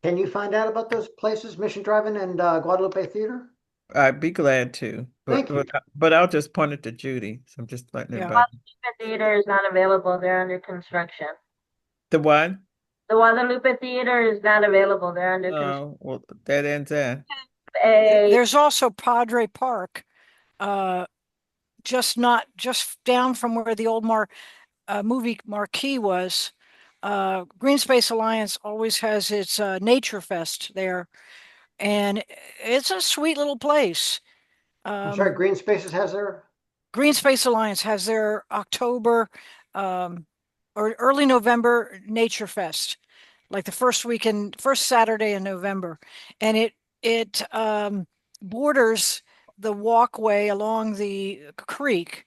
Can you find out about those places, Mission Drive-In and Guadalupe Theater? I'd be glad to, Thank you. but I'll just point it to Judy. So I'm just letting Yeah. everybody. The theater is not available. They're under construction. The what? The Guadalupe Theater is not available. They're under Oh, well, that ends that. construction. There's also Padre Park, just down from where the old movie marquee was. Green Space Alliance always has its Nature Fest there, and it's a sweet little place. I'm sorry, Green Spaces has their. Green Space Alliance has their October or early November Nature Fest, like the first Saturday in November, and it borders the walkway along the creek.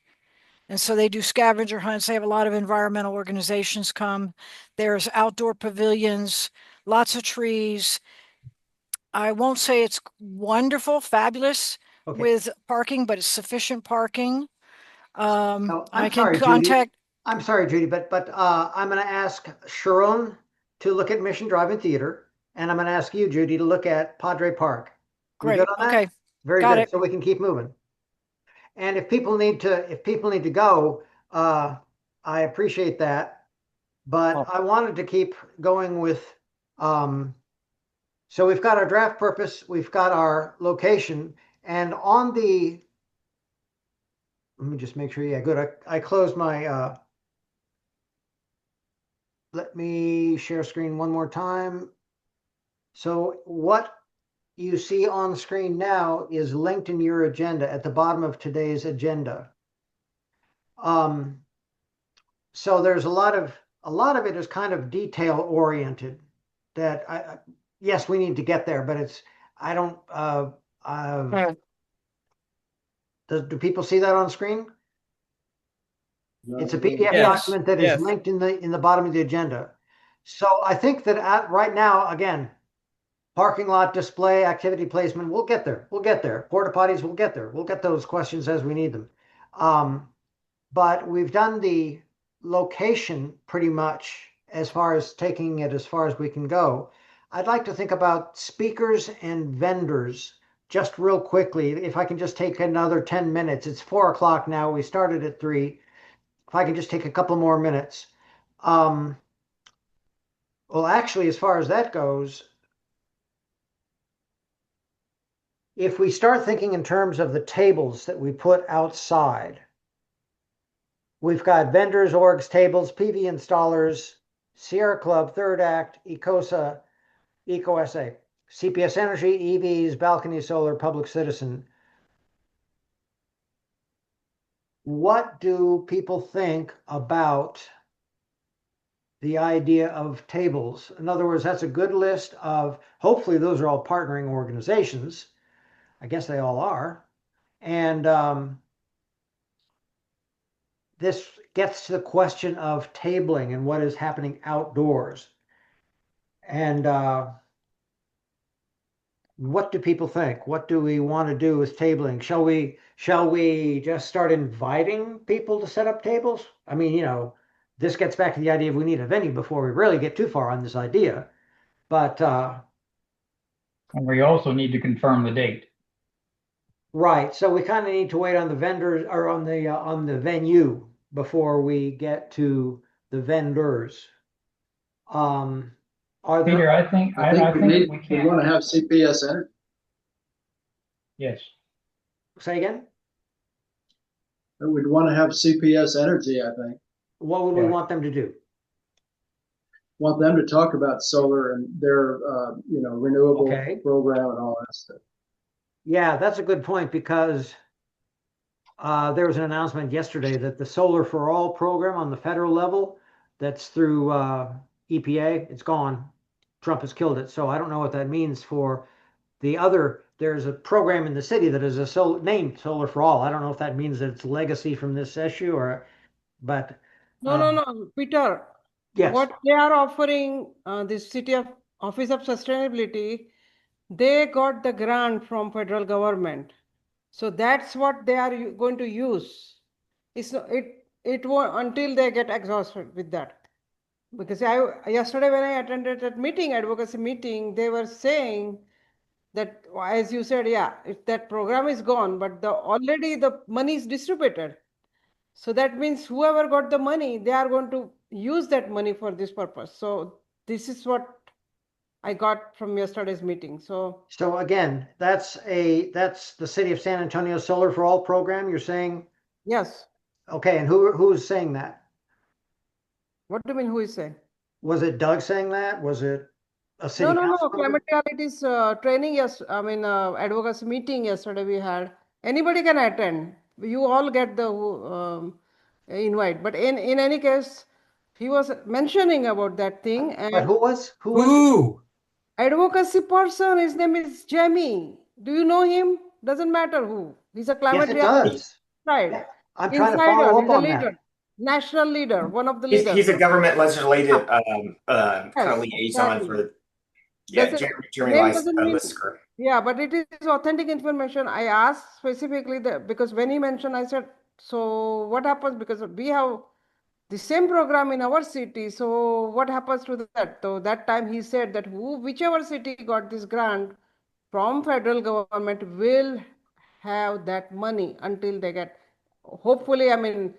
And so they do scavenger hunts. They have a lot of environmental organizations come. There's outdoor pavilions, lots of trees. I won't say it's wonderful, fabulous Okay. with parking, but it's sufficient parking. Oh, I I'm can sorry, Judy. contact, I'm sorry, Judy, but I'm going to ask Sharon to look at Mission Drive-In Theater, and I'm going to ask you, Judy, to look at Padre Park. We great, good on that? okay, Very got good. it. So we can keep moving. And if people need to go, I appreciate that. But I wanted to keep going with, so we've got our draft purpose, we've got our location, and on the, let me just make sure, yeah, good. I closed my, let me share screen one more time. So what you see on screen now is linked in your agenda at the bottom of today's agenda. So there's a lot of it is kind of detail oriented that yes, we need to get there, but I don't, do people see that on screen? It's a PDF Yes, document that is yes. linked in the bottom of the agenda. So I think that right now, again, parking lot display, activity placement, we'll get there. We'll get there. Porta potties, we'll get there. We'll get those questions as we need them. But we've done the location pretty much as far as taking it as far as we can go. I'd like to think about speakers and vendors just real quickly. If I can just take another 10 minutes, it's 4 o'clock now. We started at 3. If I can just take a couple more minutes. Um, well, actually, as far as that goes, if we start thinking in terms of the tables that we put outside, we've got vendors, orgs, tables, PV installers, Sierra Club, Third Act, ECOSA, EcoSA, CPS Energy, EVs, Balcony Solar, Public Citizen. What do people think about the idea of tables? In other words, that's a good list of, hopefully those are all partnering organizations. I guess they all are. And this gets to the question of tabling and what is happening outdoors. And what do people think? What do we want to do with tabling? Shall we just start inviting people to set up tables? I mean, this gets back to the idea of we need a venue before we really get too far on this idea. But And we also need to confirm the date. right, so we kind of need to wait on the vendors or on the venue before we get to the vendors. Are Peter, there? I think I think we we want can't. to have CPS Energy. Yes. Say again? We'd want to have CPS Energy, I think. What would we Yeah. want them to do? Want them to talk about solar and their, renewable Okay. program and all that stuff. Yeah, that's a good point because there was an announcement yesterday that the Solar for All program on the federal level, that's through EPA, it's gone. Trump has killed it. So I don't know what that means for the other. There's a program in the city that is named Solar for All. I don't know if that means that it's legacy from this issue but No, no, no, Peter. yes. What they are offering, this City of Office of Sustainability, they got the grant from federal government. So that's what they are going to use. It won't until they get exhausted with that. Because yesterday when I attended that meeting, advocacy meeting, they were saying that, as you said, yeah, if that program is gone, but already the money is distributed. So that means whoever got the money, they are going to use that money for this purpose. So this is what I got from yesterday's meeting. So again, that's the City of San Antonio Solar for All program. You're saying, yes. okay, and who is saying that? What do you mean? Who is saying? Was it Doug saying that? Was it a No, city no, no. council member? Climate realities training. Yes, I mean advocacy meeting yesterday we had. Anybody can attend. You all get the invite. But in any case, he was mentioning about that thing, But and who was Ooh, advocacy person. His name is Jamie. Do you know him? Doesn't matter who. He's a Yes, climate it reality does. side Yeah, I'm trying to insider. follow up He's a on that. leader, national leader, one of the leaders. He's a government Yeah, legislative kind of yes, liaison exactly. for Does it Jeremy name doesn't mean Lister. yeah, but it is authentic information. I asked specifically because when he mentioned, I said, so what happens because we have the same program in our city. So what happens to that? So that time he said that whichever city got this grant from federal government will have that money until they get. Hopefully, I mean,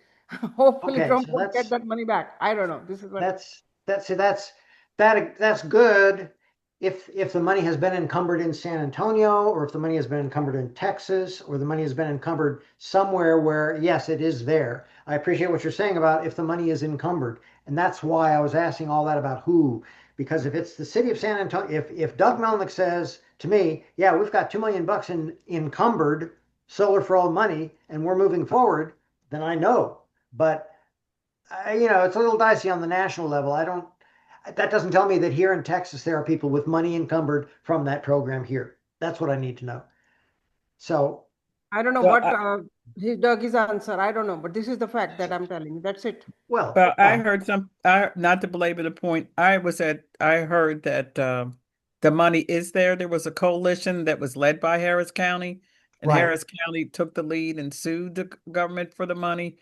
hopefully Okay, Trump so won't get that money back. I don't know. This is what. that's good if the money has been encumbered in San Antonio, or if the money has been encumbered in Texas, or the money has been encumbered somewhere where, yes, it is there. I appreciate what you're saying about if the money is encumbered. And that's why I was asking all that about who, because if it's the city of San Antonio, if Doug Melnick says to me, yeah, we've got $2 million in encumbered solar for all money and we're moving forward, then I know. But it's a little dicey on the national level. That doesn't tell me that here in Texas there are people with money encumbered from that program here. That's what I need to know. So, I don't know Well, what he dug his answer. I don't know, but this is the fact that I'm telling you. That's it. well, Well, I heard not to belabor the point. I heard that the money is there. There was a coalition that was led by Harris County, and right. Harris County took the lead and sued the government for the money.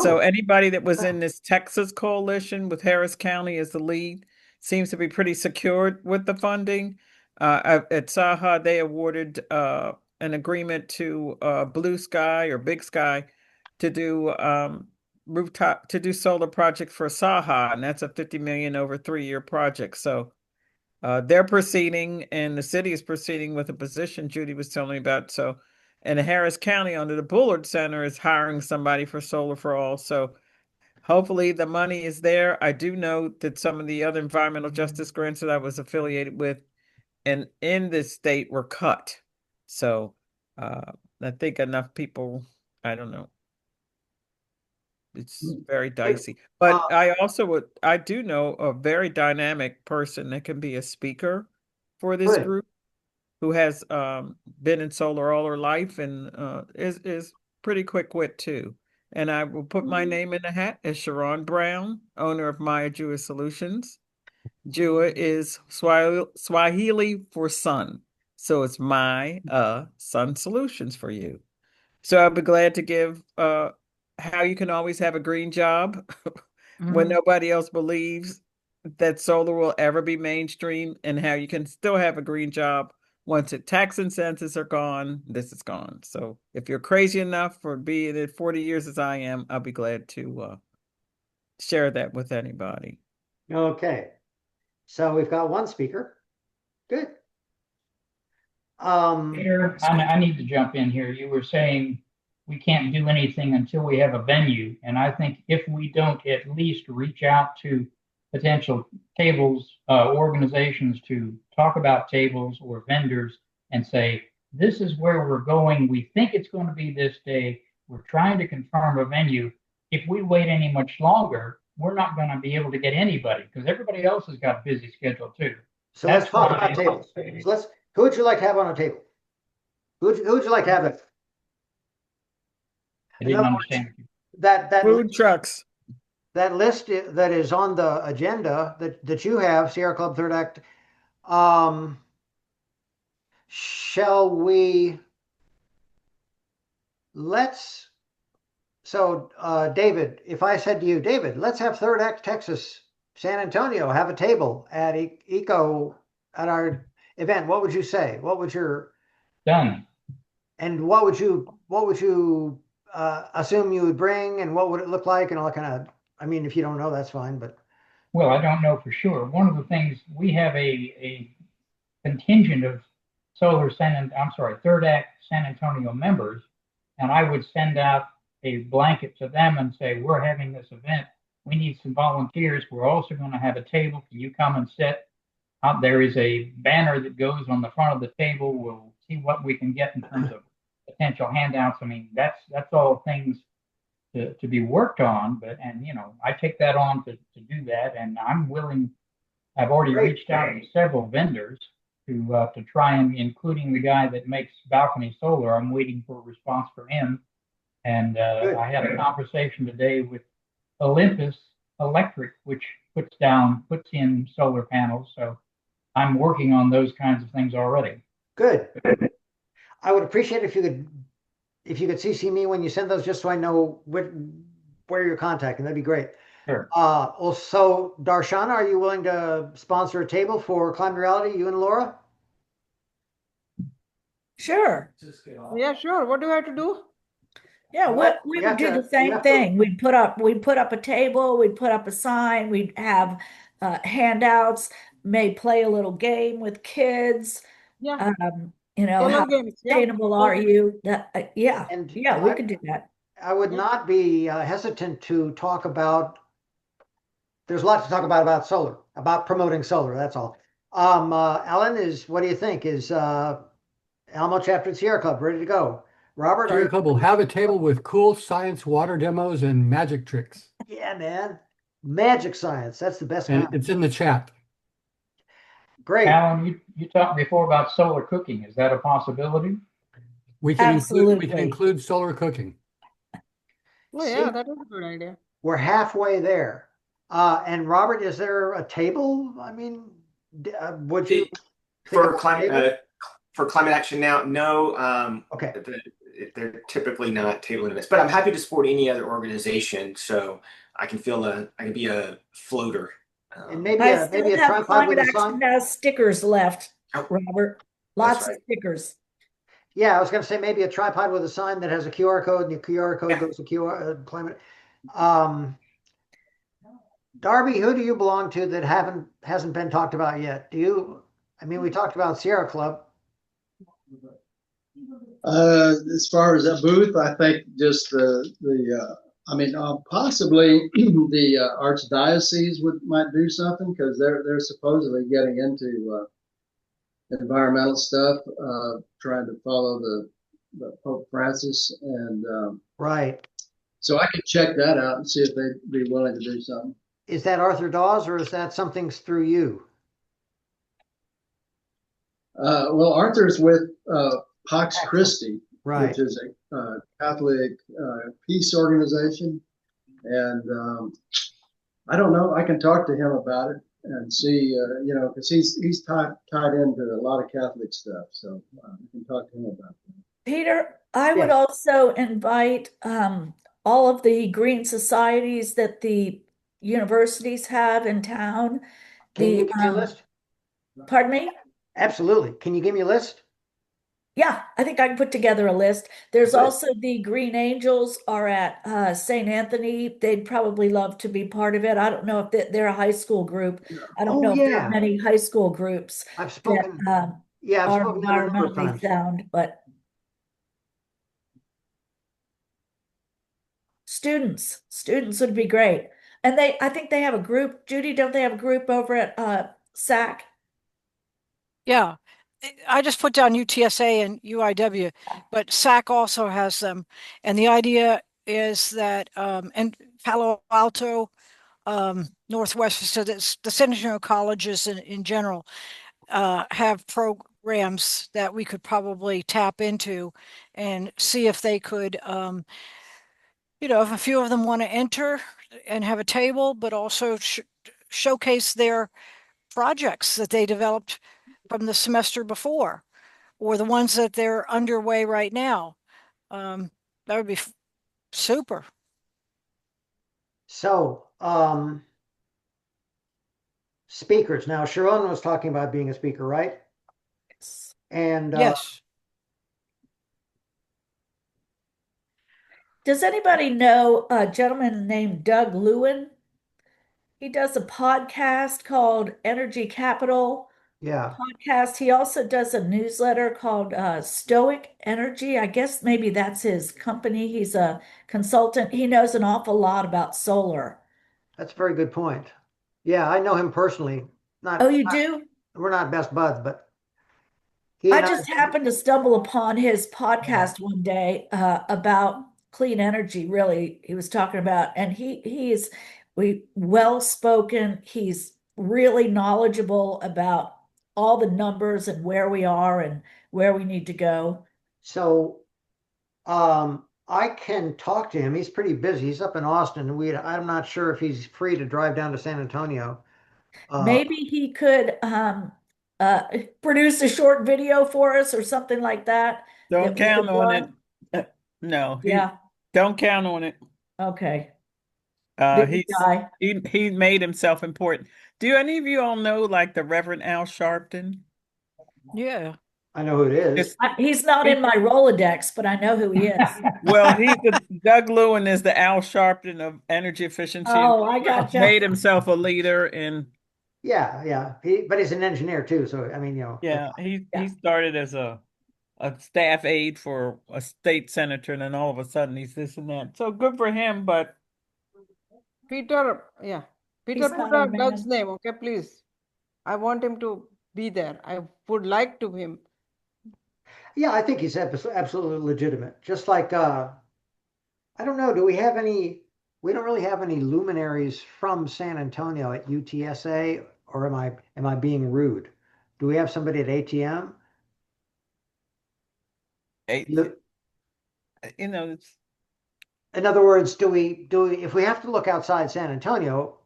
So Oh, anybody that was in wow. this Texas coalition with Harris County as the lead seems to be pretty secured with the funding. At Saha, they awarded an agreement to Blue Sky or Big Sky to do solar projects for Saha, and that's a 50 million over 3-year project. So they're proceeding, and the city is proceeding with a position Judy was telling me about. So, and Harris County under the Bullard Center is hiring somebody for Solar for All. So hopefully the money is there. I do know that some of the other environmental justice grants that I was affiliated with and in this state were cut. So I think enough people, I don't know, it's very Good. dicey. Uh, But I do know a very dynamic person that can be a speaker for this good. group who has been in solar all her life and is pretty quick wit too. And I will put my name in the hat as Sharon Brown, owner of Maya Jewish Solutions. Jua is Swahili for sun. So it's my sun solutions for you. So I'll be glad to give how you can always have a green job when Mhm. nobody else believes that solar will ever be mainstream, and how you can still have a green job once the tax incentives are gone. This is gone. So if you're crazy enough for being it 40 years as I am, I'll be glad to share that with anybody. Okay. So we've got one speaker. Good. Peter, It's good. I need to jump in here. You were saying we can't do anything until we have a venue. And I think if we don't at least reach out to potential tables, organizations to talk about tables or vendors and say, this is where we're going. We think it's going to be this day. We're trying to confirm a venue. If we wait any much longer, we're not going to be able to get anybody because everybody else has got a busy schedule too. So let's That's talk why about tables. So who would you like to have on a table? Who would you like to have it? I In didn't other words, understand. that Food trucks. that list that is on the agenda that you have, Sierra Club Third Act, um, shall we let's so David, if I said to you, David, let's have Third Act Texas, San Antonio, have a table at Eco at our event, what would you say? What would your Done. and what would you assume you would bring and what would it look like and all that kind of I mean, if you don't know, that's fine, but Well, I don't know for sure. One of the things we have a contingent of Third Act San Antonio members, and I would send out a blanket to them and say, we're having this event. We need some volunteers. We're also going to have a table. Can you come and sit? There is a banner that goes on the front of the table. We'll see what we can get in terms of potential handouts. I mean, that's all things to be worked on, but and I take that on to do that, and I'm willing. I've already great, reached out to several vendors to try and including the guy that makes balcony solar. I'm waiting for a response from him, and good. I had a conversation today with Olympus Electric, which puts in solar panels. So I'm working on those kinds of things already. Good. I would appreciate if you could CC me when you send those just so I know where you're contacting. That'd be great. Sure. Also, Darshana, are you willing to sponsor a table for Climate Reality, you and Laura? Sure. Yeah, sure. What do I have to do? Yeah, Well, we you would have do the to you same have to thing. We'd put up a table, we'd put up a sign, we'd have handouts, may play a little game with kids. Yeah, How color games. Yeah. sustainable are you? Yeah, and yeah, we could do that. I would Yeah. not be hesitant to talk about there's a lot to talk about solar, about promoting solar, that's all. Alan, what do you think? Is Alamo Chapter Sierra Club ready to go? Robert, are Sierra you? Club will have a table with cool science water demos and magic tricks. Yeah, man. Magic science. That's the best And kind. it's in the chat. Great. Alan, you talked before about solar cooking. Is that a possibility? We can Absolutely. include solar cooking. Oh, See, yeah, that is a good idea. we're halfway there. And Robert, is there a table? I mean, would you think For about a table? climate action now, no, Okay. they're typically not table limits, but I'm happy to support any other organization. So I can be a floater. And I maybe still a have tripod Climate with a Action sign. has stickers left, Oh, Robert. that's Lots of right. stickers. Yeah, I was going to say maybe a tripod with a sign that has a QR code, and the QR code Yeah. goes to QR climate. Darby, who do you belong to that hasn't been talked about yet? Do you? I mean, we talked about Sierra Club. As far as that booth, I think just I mean, possibly the archdiocese might do something because they're supposedly getting into environmental stuff, trying to follow the Pope Francis, and Right. so I could check that out and see if they'd be willing to do something. Is that Arthur Dawes or is that something through you? Well, Arthur's with Pax Excellent. Christi, Right. which is a Catholic peace organization, and I don't know. I can talk to him about it and see, because he's tied into a lot of Catholic stuff, so I can talk to him about that. Peter, I would Yes. also invite all of the green societies that the universities have in town. Can you The give me a list? pardon me? Absolutely. Can you give me a list? Yeah, I think I can put together a list. There's Good. also the Green Angels are at St. Anthony. They'd probably love to be part of it. I don't know if they're a high school group. I don't Oh know if there are yeah. many high school groups I've that spoken. Yeah, I've are spoken to them a number of environmentally times. sound, but students would be great. And I think they have a group. Judy, don't they have a group over at SAC? Yeah. I just put down UTSA and UIW, but SAC also has them. And the idea is that, and Palo Alto, Northwest, so that's the San Antonio colleges in general, have programs that we could probably tap into and see if they could, if a few of them want to enter and have a table, but also showcase their projects that they developed from the semester before or the ones that they're underway right now. That would be super. So, speakers. Now, Sharon was talking about being a speaker, right? And Yes. Does anybody know a gentleman named Doug Lewin? He does a podcast called Energy Capital yeah, Podcast. He also does a newsletter called Stoic Energy. I guess maybe that's his company. He's a consultant. He knows an awful lot about solar. that's a very good point. Yeah, I know him personally. Oh, you do? We're not best buds, but he I and I. just happened to stumble upon his podcast one day about clean energy. Really, he was talking about, and he is well spoken. He's really knowledgeable about all the numbers and where we are and where we need to go. So, I can talk to him. He's pretty busy. He's up in Austin, and I'm not sure if he's free to drive down to San Antonio. Uh, Maybe he could uh, produce a short video for us or something like that Don't that we count could on it. run. No, Yeah. don't count on it. Okay. Uh, Busy he's guy. he made himself important. Do any of you all know like the Reverend Al Sharpton? Yeah. I know who it is. He's not in my Rolodex, but I know who he is. Well, Doug Lewin is the Al Sharpton of energy efficiency. Oh, I gotcha. Made himself a leader, and Yeah, yeah. But he's an engineer too. So I mean, yeah, he Yeah. started as a staff aide for a state senator, and then all of a sudden he's this and that. So good for him, but Peter, yeah. Peter, He's put not our Doug's man. name, okay, please. I want him to be there. I would like to him. yeah, I think he's absolutely legitimate. Just like I don't know, do we have any We don't really have any luminaries from San Antonio at UTSA, or am I being rude? Do we have somebody at ATM? Eight, You- it's In other words, do we if we have to look outside San Antonio,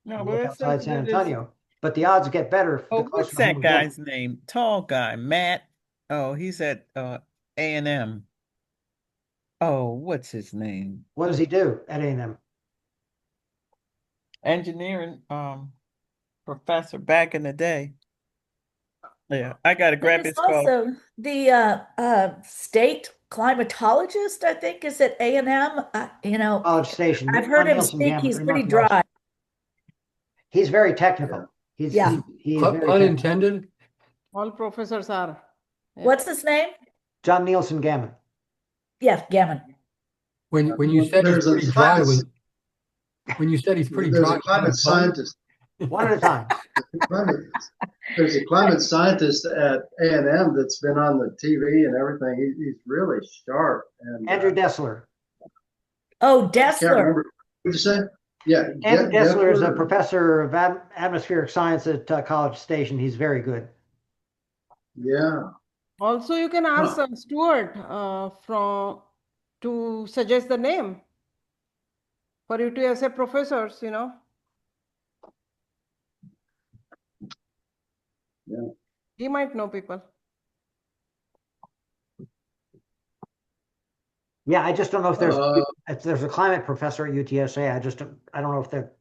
no, we but look it's outside San this. Antonio, but the odds get better the Oh, closer what's to home that we get. guy's name? Tall guy, Matt. Oh, he's at A&M. Oh, what's his name? What does he do at A&M? Engineering professor back in the day. Yeah, I gotta grab There's his call. also the state climatologist, I think, is at A&M. College Station. I've heard John him Nielsen speak. Gammon, He's pretty remarkable. dry. He's very Yeah. technical. He's Yeah. he is very Pun technical. intended. All professors are. Yeah. What's his name? John Nielsen Gammon. Yes, Gammon. When you Well, said he's there's a pretty dry, climate when you said he's pretty there's dry, a was that a climate pun? scientist. One at a time. Climate, there's a climate scientist at A&M that's been on the TV and everything. He's really sharp, and Andrew Dessler. Oh, I can't Dessler. remember. What did you say? Yeah, Andrew Dessler is a Geffler. professor of atmospheric science at College Station. He's very good. Yeah. Also, you can ask Huh. Stuart to suggest the name for you to as a professors, Yeah. He might know people. Yeah, I just don't know if Uh, there's a climate professor at UTSA. I don't know if that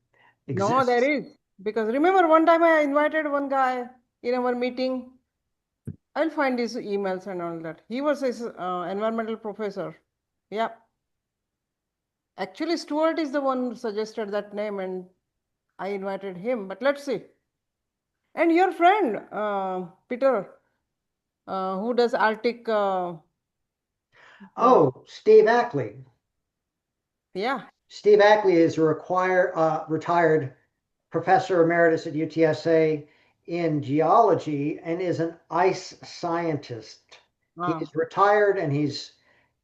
No, there exists. is. Because remember one time I invited one guy in our meeting. I'll find his emails and all that. He was his environmental professor. Yeah. Actually, Stuart is the one who suggested that name and I invited him. But let's see. And your friend, Peter, who does Arctic, Oh, Steve Ackley. yeah. Steve Ackley is a retired professor emeritus at UTSA in geology and is an ice scientist. Ah, He's retired and he's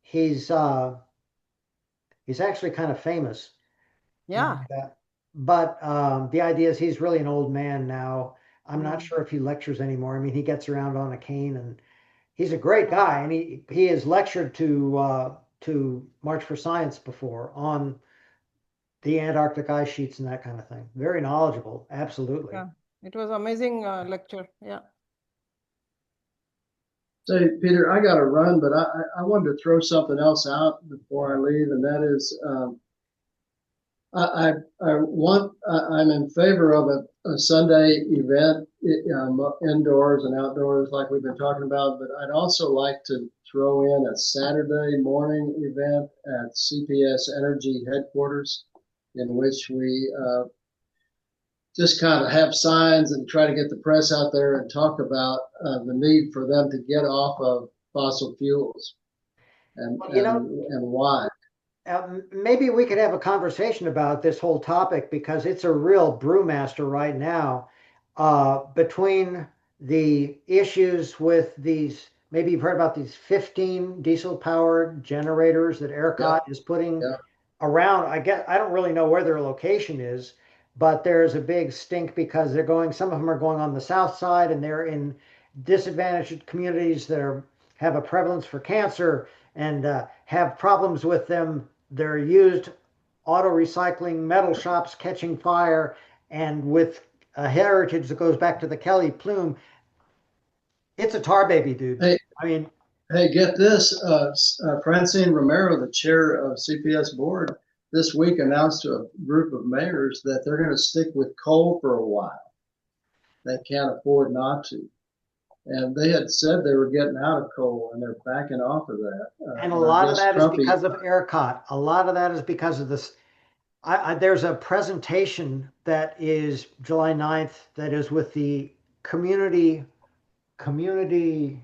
he's actually kind of famous. yeah. And, but the idea is he's really an old man now. I'm not Mm. sure if he lectures anymore. I mean, he gets around on a cane and he's a great guy. And he has lectured to March for Science before on the Antarctic ice sheets and that kind of thing. Very knowledgeable, absolutely. Yeah. It was amazing lecture. Yeah. say, Peter, I got to run, but I wanted to throw something else out before I leave, and that is I'm in favor of a Sunday event, indoors and outdoors, like we've been talking about. But I'd also like to throw in a Saturday morning event at CPS Energy headquarters, in which we just kind of have signs and try to get the press out there and talk about the need for them to get off of fossil fuels and Well, and why. maybe we could have a conversation about this whole topic because it's a real brewmaster right now. Between the issues with these, maybe you've heard about these 15 diesel powered generators that Yeah, ERCOT is putting yeah. around. I don't really know where their location is, but there's a big stink because some of them are going on the south side and they're in disadvantaged communities that have a prevalence for cancer and have problems with them. They're used auto recycling metal shops catching fire, and with a heritage that goes back to the Kelly plume, it's a tar baby, dude. Hey, I mean, hey, get this. Francine Romero, the chair of CPS board, this week announced to a group of mayors that they're going to stick with coal for a while. They can't afford not to. And they had said they were getting out of coal and they're backing off of that. and a And I lot of guess that is Trumpy, because of ERCOT. A lot of that is because of this. There's a presentation that is July 9th that is with the community.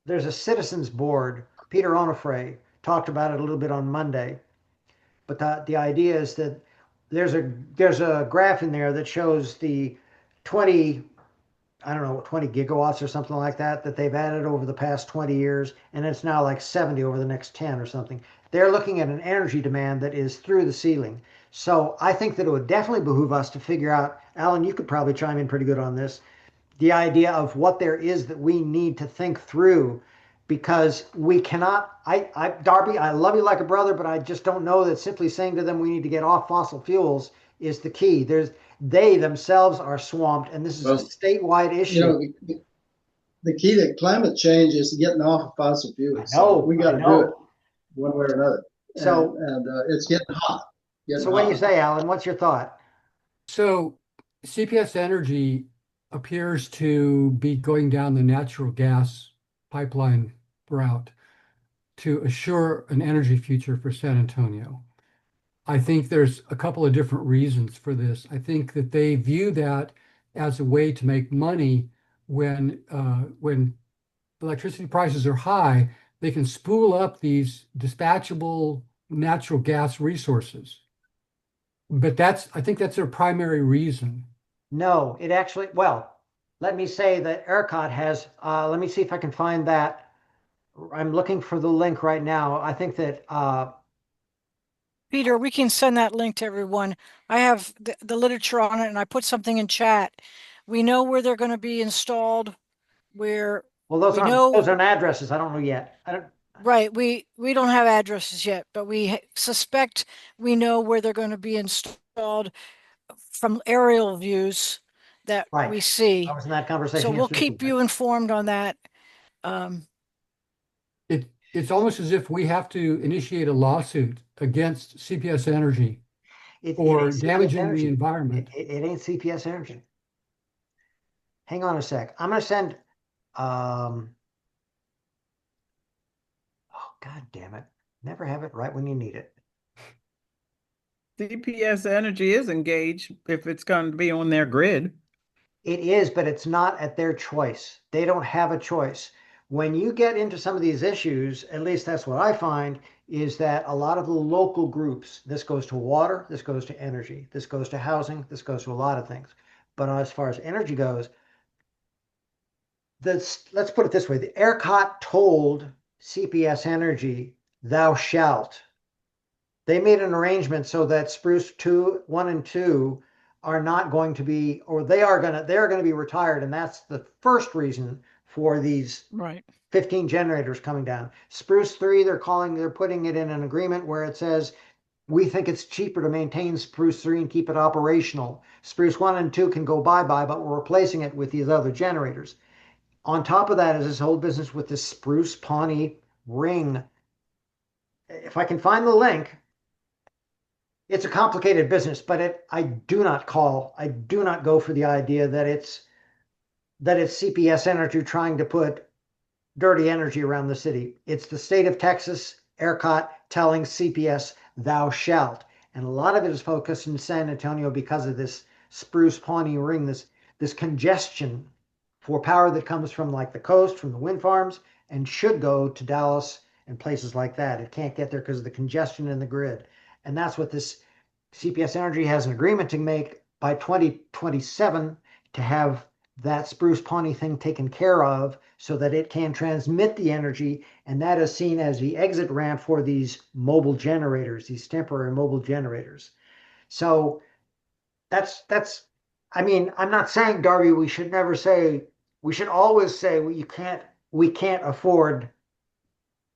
There's a citizens board. Peter Onufray talked about it a little bit on Monday. But the idea is that there's a graph in there that shows the 20 I don't know, 20 gigawatts or something like that they've added over the past 20 years, and it's now like 70 over the next 10 or something. They're looking at an energy demand that is through the ceiling. So I think that it would definitely behoove us to figure out, Alan, you could probably chime in pretty good on this, the idea of what there is that we need to think through, because we cannot, Darby, I love you like a brother, but I just don't know that simply saying to them we need to get off fossil fuels is the key. They themselves are swamped, and this is a Well, statewide you issue. know, the key to climate change is getting off of fossil fuels. So we I got to do it know. one way or another. So, And it's getting hot. so what do you say, Alan? What's your thought? So CPS Energy appears to be going down the natural gas pipeline route to assure an energy future for San Antonio. I think there's a couple of different reasons for this. I think that they view that as a way to make money when electricity prices are high, they can spool up these dispatchable natural gas resources. But I think that's their primary reason. No, it actually, well, let me say that ERCOT has, let me see if I can find that. I'm looking for the link right now. I think that Peter, we can send that link to everyone. I have the literature on it and I put something in chat. We know where they're going to be installed, where well, we know, those aren't addresses. I don't know yet. I don't, right, we don't have addresses yet, but we suspect we know where they're going to be installed from aerial views that right. we I see. was in that So conversation we'll yesterday too. keep you informed on that. It's almost as if we have to initiate a lawsuit against CPS Energy It for ain't CPS damaging the Energy. environment. It ain't CPS Energy. Hang on a sec. I'm going to send, oh, God damn it. Never have it right when you need it. CPS Energy is engaged if it's going to be on their grid. It is, but it's not at their choice. They don't have a choice. When you get into some of these issues, at least that's what I find, is that a lot of the local groups, this goes to water, this goes to energy, this goes to housing, this goes to a lot of things. But as far as energy goes, let's put it this way, the ERCOT told CPS Energy, thou shalt. They made an arrangement so that Spruce 1 and 2 are not going to be, or they're going to be retired. And that's the first reason for these Right. 15 generators coming down. Spruce 3, they're putting it in an agreement where it says, we think it's cheaper to maintain Spruce 3 and keep it operational. Spruce 1 and 2 can go bye-bye, but we're replacing it with these other generators. On top of that is this whole business with this Spruce Pawnee ring. If I can find the link, it's a complicated business, but I do not go for the idea that it's CPS Energy trying to put dirty energy around the city. It's the state of Texas, ERCOT, telling CPS, thou shalt. And a lot of it is focused in San Antonio because of this Spruce Pawnee ring, this congestion for power that comes from like the coast, from the wind farms, and should go to Dallas and places like that. It can't get there because of the congestion in the grid. And that's what this CPS Energy has an agreement to make by 2027 to have that Spruce Pawnee thing taken care of so that it can transmit the energy. And that is seen as the exit ramp for these mobile generators, these temporary mobile generators. So I mean, I'm not saying, Darby, we should always say, well, we can't afford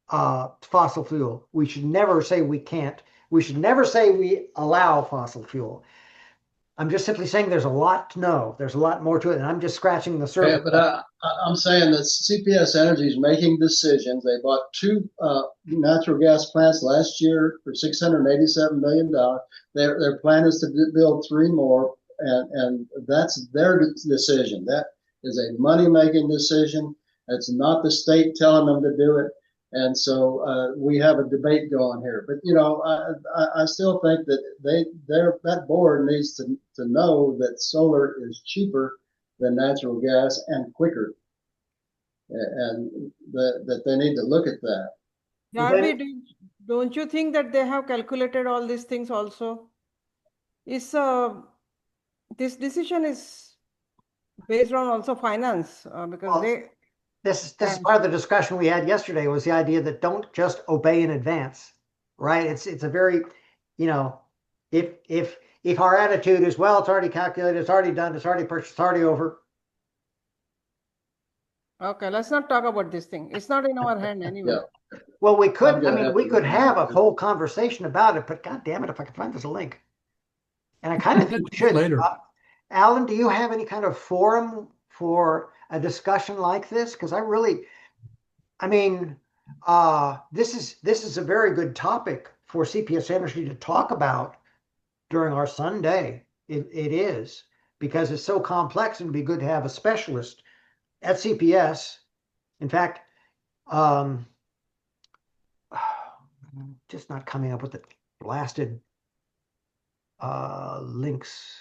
fossil fuel. We should never say we can't. We should never say we allow fossil fuel. I'm just simply saying there's a lot to know. There's a lot more to it, and I'm just scratching the surface. But I'm saying that CPS Energy is making decisions. They bought two natural gas plants last year for $687 million. Their plan is to build three more, and that's their decision. That is a money-making decision. It's not the state telling them to do it. And so we have a debate going here. But I still think that that board needs to know that solar is cheaper than natural gas and quicker, and that they need to look at that. Darby, don't you think that they have calculated all these things also? This decision is based on also finance, because Well, they, this is and part of the discussion we had yesterday was the idea that don't just obey in advance, right? It's a very, you know, if our attitude is, well, it's already calculated, it's already done, it's already purchased, it's already over. okay, let's not talk about this thing. It's not in our hand anyway. Yeah, Well, we I'm could, I gonna mean, have we to could run have a now. whole conversation about it, but God damn it, if I could find this link. And I kind of think we should. Later. Alan, do you have any kind of forum for a discussion like this? Because I mean, this is a very good topic for CPS Energy to talk about during our Sunday. It is because it's so complex, and it'd be good to have a specialist at CPS. In fact, um, just not coming up with the blasted links.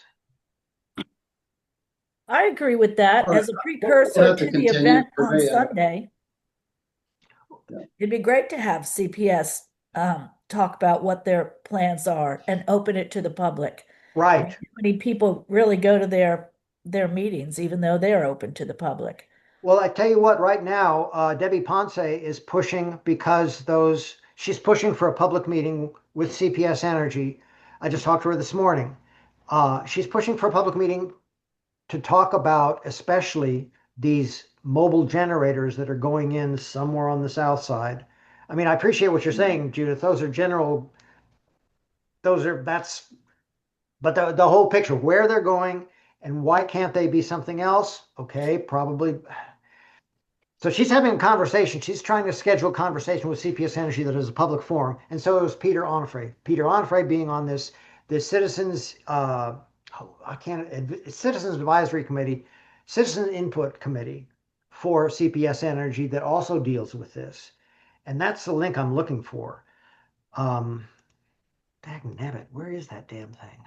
I agree with that All right, as a we'll precursor have to to the continue event for on me. Sunday. Yeah. It'd be great to have CPS talk about what their plans are and open it to the public. Right. Many people really go to their meetings, even though they're open to the public. Well, I tell you what, right now, Debbie Ponce is pushing because she's pushing for a public meeting with CPS Energy. I just talked to her this morning. She's pushing for a public meeting to talk about especially these mobile generators that are going in somewhere on the south side. I mean, I appreciate what you're saying, Judith. That's, but the whole picture, where they're going and why can't they be something else? Okay, probably. So she's having a conversation. She's trying to schedule a conversation with CPS Energy that is a public forum, and so is Peter Onfray. Peter Onfray being on this citizens I can't citizens advisory committee, citizen input committee for CPS Energy that also deals with this, and that's the link I'm looking for. Dagnabbit, where is that damn thing?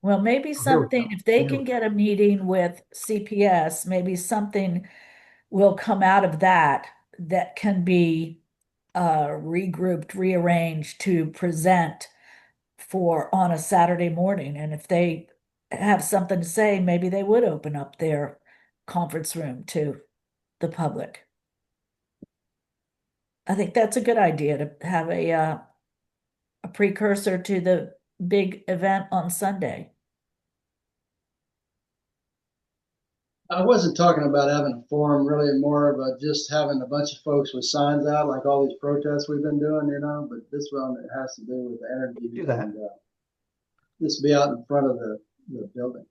Well, maybe Oh, here we something, go. if they Here can we go. get a meeting with CPS, maybe something will come out of that that can be regrouped, rearranged to present for on a Saturday morning. And if they have something to say, maybe they would open up their conference room to the public. I think that's a good idea to have a precursor to the big event on Sunday. I wasn't talking about having a forum, really more of just having a bunch of folks with signs out, like all these protests we've been doing, but this one, it has to do with energy Do that. and just be out in front of the building.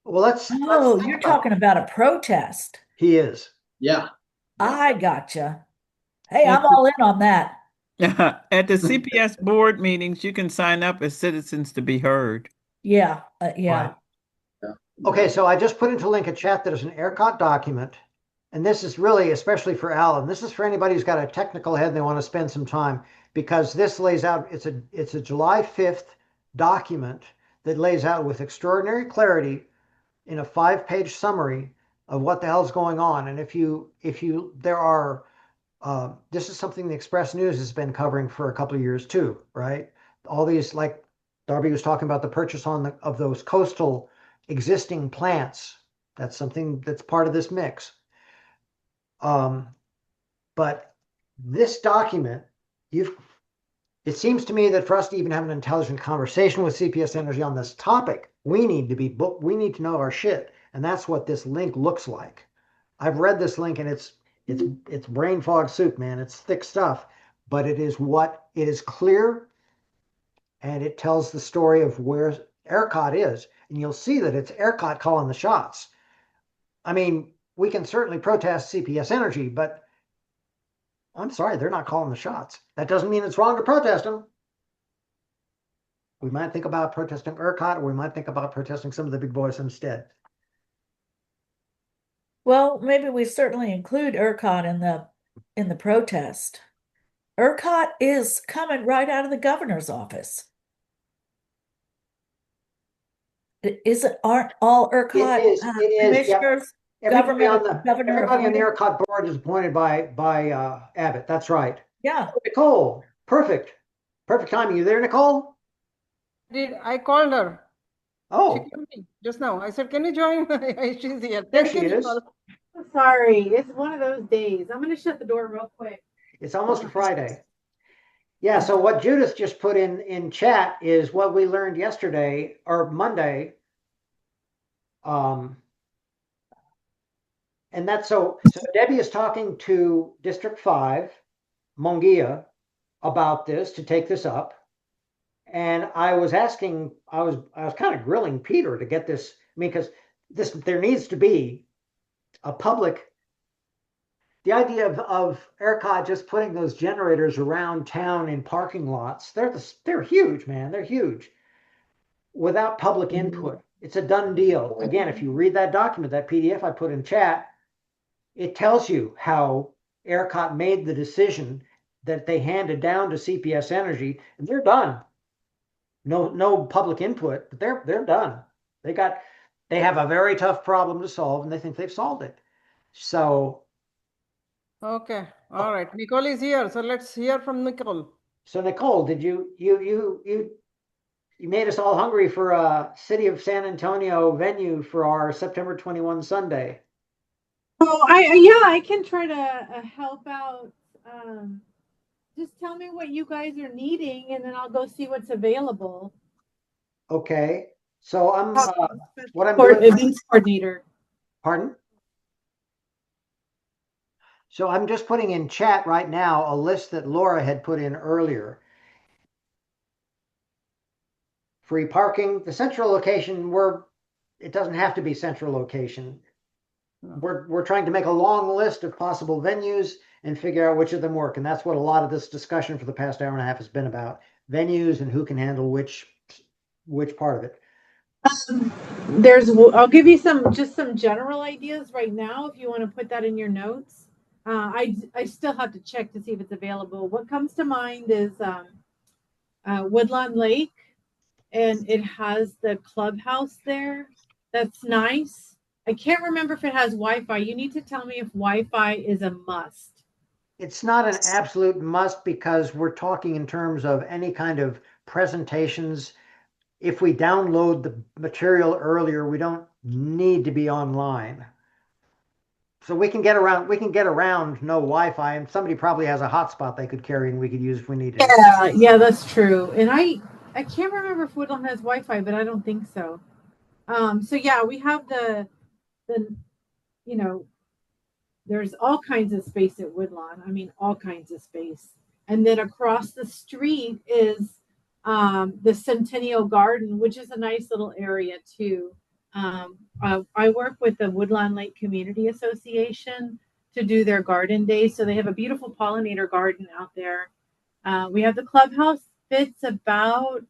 Well, let's Oh, think you're about. talking about a protest. He is. Yeah. I gotcha. Hey, At I'm all in on that. at the CPS board meetings, you can sign up as citizens to be heard. Yeah, Right. yeah. Yeah. Okay, so I just put into link a chat that is an ERCOT document, and this is really especially for Alan. This is for anybody who's got a technical head and they want to spend some time because this lays out. It's a July 5th document that lays out with extraordinary clarity in a 5-page summary of what the hell's going on. And if you there are this is something the Express News has been covering for a couple of years too, right? All these, like Darby was talking about, the purchase of those coastal existing plants. That's something that's part of this mix. Um, but this document, it seems to me that for us to even have an intelligent conversation with CPS Energy on this topic, we need to know our shit, and that's what this link looks like. I've read this link, and it's brain fog soup, man. It's thick stuff, but it is clear, and it tells the story of where ERCOT is, and you'll see that it's ERCOT calling the shots. I mean, we can certainly protest CPS Energy, but I'm sorry, they're not calling the shots. That doesn't mean it's wrong to protest them. We might think about protesting ERCOT, or we might think about protesting some of the big boys instead. Well, maybe we certainly include ERCOT in the protest. ERCOT is coming right out of the governor's office. Aren't all ERCOT It is. Yep. commissioners government governor Everybody on the appointed? ERCOT board is appointed by Abbott. That's right. Yeah. Nicole, perfect timing. You there, Nicole? I called her. She Oh, called me just now. I said, "Can you join?" She's here. there Thank she you, is. Nicole. Sorry, it's one of those days. I'm gonna shut the door real quick. It's almost a Friday. Yeah, so what Judith just put in chat is what we learned yesterday or Monday. Um, and that's so Debbie is talking to District 5, Mongia, about this to take this up. And I was asking, I was kind of grilling Peter to get this. I mean, because there needs to be a public. The idea of ERCOT just putting those generators around town in parking lots, they're huge, man. They're huge. Without public input, it's a done deal. Again, if you read that document, that PDF I put in chat, it tells you how ERCOT made the decision that they handed down to CPS Energy, and they're done. No public input, but they're done. They have a very tough problem to solve, and they think they've solved it. So Okay. All right. Nicole is here. So let's hear from Nicole. so Nicole, did you made us all hungry for a City of San Antonio venue for our September 21 Sunday. Oh, yeah, I can try to help out. Just tell me what you guys are needing, and then I'll go see what's available. Okay. So what I'm doing. Events coordinator. Pardon? So I'm just putting in chat right now a list that Laura had put in earlier. Free parking, the central location, it doesn't have to be central location. We're trying to make a long list of possible venues and figure out which of them work. And that's what a lot of this discussion for the past hour and a half has been about. Venues and who can handle which part of it. I'll give you just some general ideas right now if you want to put that in your notes. I still have to check to see if it's available. What comes to mind is Woodlawn Lake, and it has the clubhouse there. That's nice. I can't remember if it has Wi-Fi. You need to tell me if Wi-Fi is a must. It's not an absolute must because we're talking in terms of any kind of presentations. If we download the material earlier, we don't need to be online. So we can get around no Wi-Fi, and somebody probably has a hotspot they could carry and we could use if we needed it. Yeah, that's true. And I can't remember if Woodlawn has Wi-Fi, but I don't think so. So yeah, we have the you know, there's all kinds of space at Woodlawn. I mean, all kinds of space. And then across the street is the Centennial Garden, which is a nice little area too. I work with the Woodlawn Lake Community Association to do their garden days. So they have a beautiful pollinator garden out there. We have the clubhouse, fits about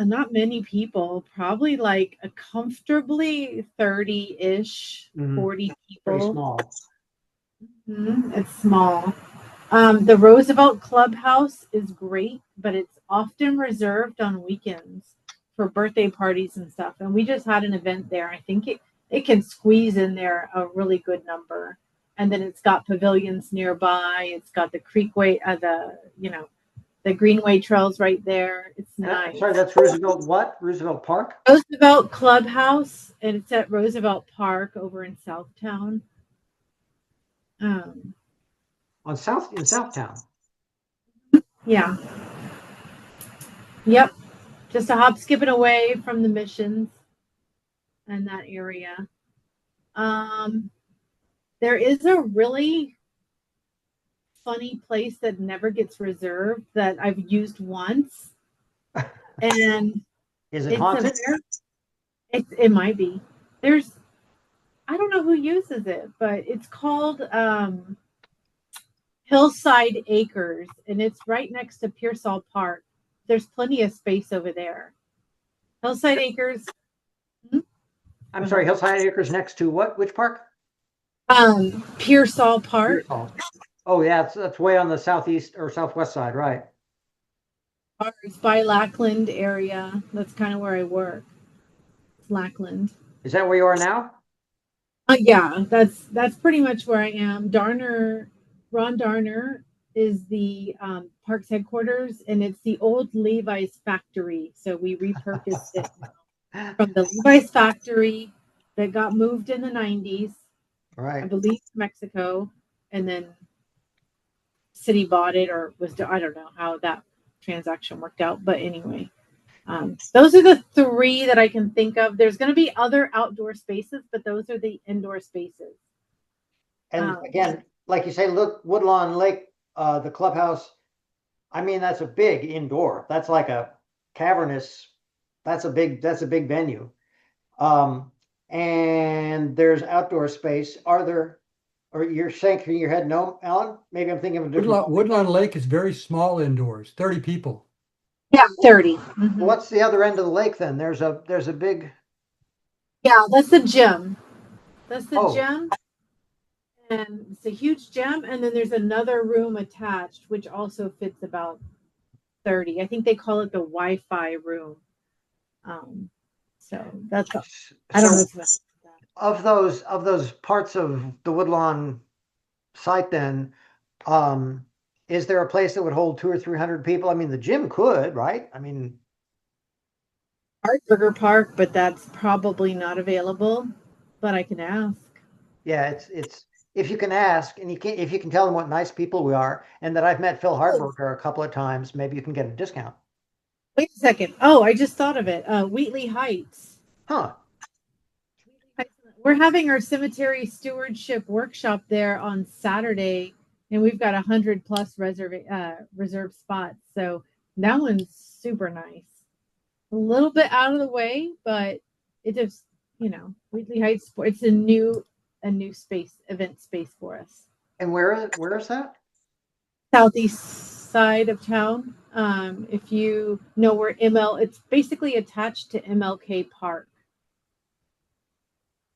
not many people, probably like a comfortably 30-ish, 40 people. Pretty small. It's small. The Roosevelt Clubhouse is great, but it's often reserved on weekends for birthday parties and stuff. And we just had an event there. I think it can squeeze in there a really good number. And then it's got pavilions nearby. It's got the creekway, the greenway trails right there. It's nice. Sorry, that's Roosevelt what? Roosevelt Park? Roosevelt Clubhouse, and it's at Roosevelt Park over in Southtown. In Southtown. Yeah. Yep. Just a hop, skipping away from the Missions and that area. There is a really funny place that never gets reserved that I've used once. And is it haunted? It might be. I don't know who uses it, but it's called Hillside Acres, and it's right next to Pearsall Park. There's plenty of space over there. Hillside Acres. I'm sorry, Hillside Acres next to what? Which park? Pearsall Park. Pearsall. Oh yeah, that's way on the southeast or southwest side, right? It's by Lackland area. That's kind of where I work. Lackland. Is that where you are now? Yeah, that's pretty much where I am. Ron Darner is the parks headquarters, and it's the old Levi's factory. So we repurposed it from the Levi's factory that got moved in the 90s, I Right. believe, to Mexico, and then city bought it, or was, I don't know how that transaction worked out, but anyway, those are the three that I can think of. There's going to be other outdoor spaces, but those are the indoor spaces. And again, like you say, look, Woodlawn Lake, the clubhouse, I mean, that's a big indoor. That's like a cavernous, that's a big venue. And there's outdoor space. Are there, or you're shaking your head no, Alan? Maybe I'm thinking of a different. Woodlawn Lake is very small indoors, 30 people. Yeah, 30. Mhm. What's the other end of the lake then? There's a big. Yeah, that's the gym. That's the Oh. gym. And it's a huge gym. And then there's another room attached, which also fits about 30. I think they call it the Wi-Fi room. So that's, I don't know. If that's Of those parts of the Woodlawn site then, is there a place that would hold 200 or 300 people? I mean, the gym could, right? I mean, Burger Park, but that's probably not available. But I can ask. yeah, it's if you can ask and if you can tell them what nice people we are and that I've met Phil Hardberger a couple of times, maybe you can get a discount. Wait a second. Oh, I just thought of it. Wheatley Heights. Huh. We're having our cemetery stewardship workshop there on Saturday, and we've got 100+ reserved spots. So that one's super nice. A little bit out of the way, but it just, Wheatley Heights. It's a new event space for us. And where is that? Southeast side of town. If you know where it's basically attached to MLK Park.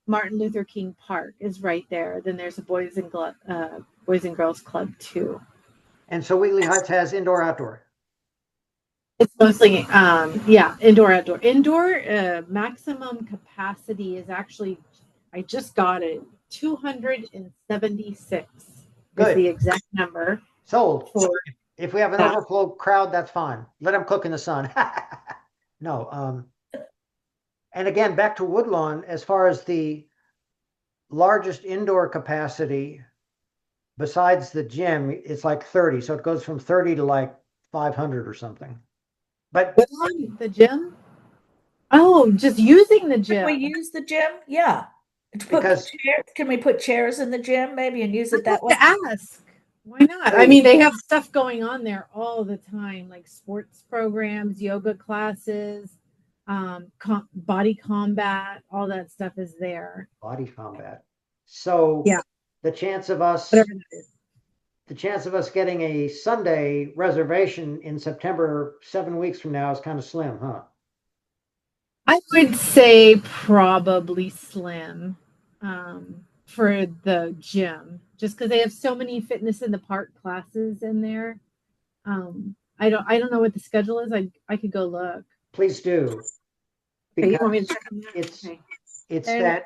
Martin Luther King Park is right there. Then there's a Boys and Girls Club too. And so Wheatley Heights has indoor outdoor. It's mostly indoor outdoor. Indoor maximum capacity is actually, I just got it, 276 Good. is the exact number. Sold. If we have an overflow crowd, that's fine. Let them cook in the sun. No. And again, back to Woodlawn, as far as the largest indoor capacity, besides the gym, it's like 30. So it goes from 30 to like 500 or something. But Woodlawn, the gym? Oh, just using the gym. Can we use the gym? Yeah. Because can we put chairs in the gym maybe and use it that way? Ask. Why not? I mean, they have stuff going on there all the time, like sports programs, yoga classes, body combat, all that stuff is there. Body combat. So yeah, the chance of us getting a Sunday reservation in September 7 weeks from now is kind of slim, huh? I would say probably slim for the gym, just because they have so many fitness in the park classes in there. I don't know what the schedule is. I could go look. Please do. Okay, you want me to check on that? It's And that.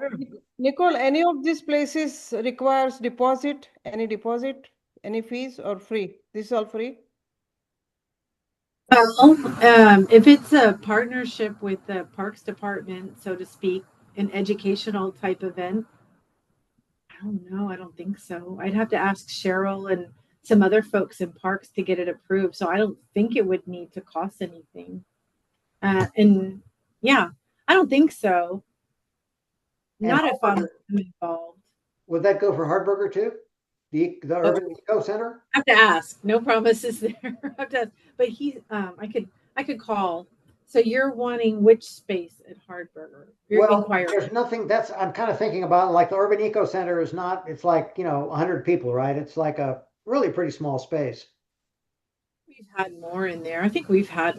Nicole, any of these places requires deposit? Any deposit? Any fees or free? This is all free? If it's a partnership with the Parks Department, so to speak, an educational type event, I don't know. I don't think so. I'd have to ask Cheryl and some other folks in parks to get it approved. So I don't think it would need to cost anything. And yeah, I don't think so. Not if I'm involved. Would that go for Hardburger too? The Urban Eco Center? I have to ask. No promises there. But I could call. So you're wanting which space at Hardburger? Well, there's nothing I'm kind of thinking about, like the Urban Eco Center is not, it's like, 100 people, right? It's like a really pretty small space. We've had more in there. I think we've had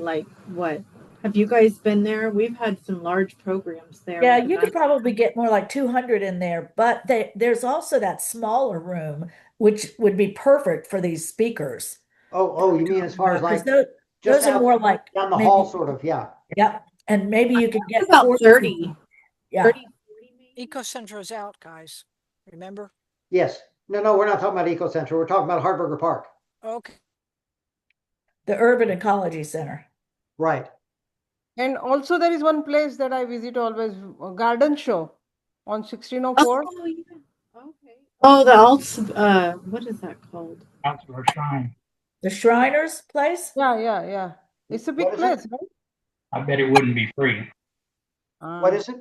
what? Have you guys been there? We've had some large programs there. Yeah, you could probably get more like 200 in there, but there's also that smaller room, which would be perfect for these speakers. Oh, you mean as far as like those are more like down the hall, sort of, yeah. Yep, and maybe you could get about 30. Yeah. 30, 40 Eco Center is out, guys. Remember? Yes. No, we're not talking about Eco Center. We're talking about Hardburger Park. Okay. The Urban Ecology Center. Right. And also there is one place that I visit always, garden show on 1604. Oh, yeah. Okay. Oh, the Alts, what is that called? Outdoor shrine. The Shriners place? Yeah. It's a What big is it? place, right? I bet it wouldn't be free. What is it?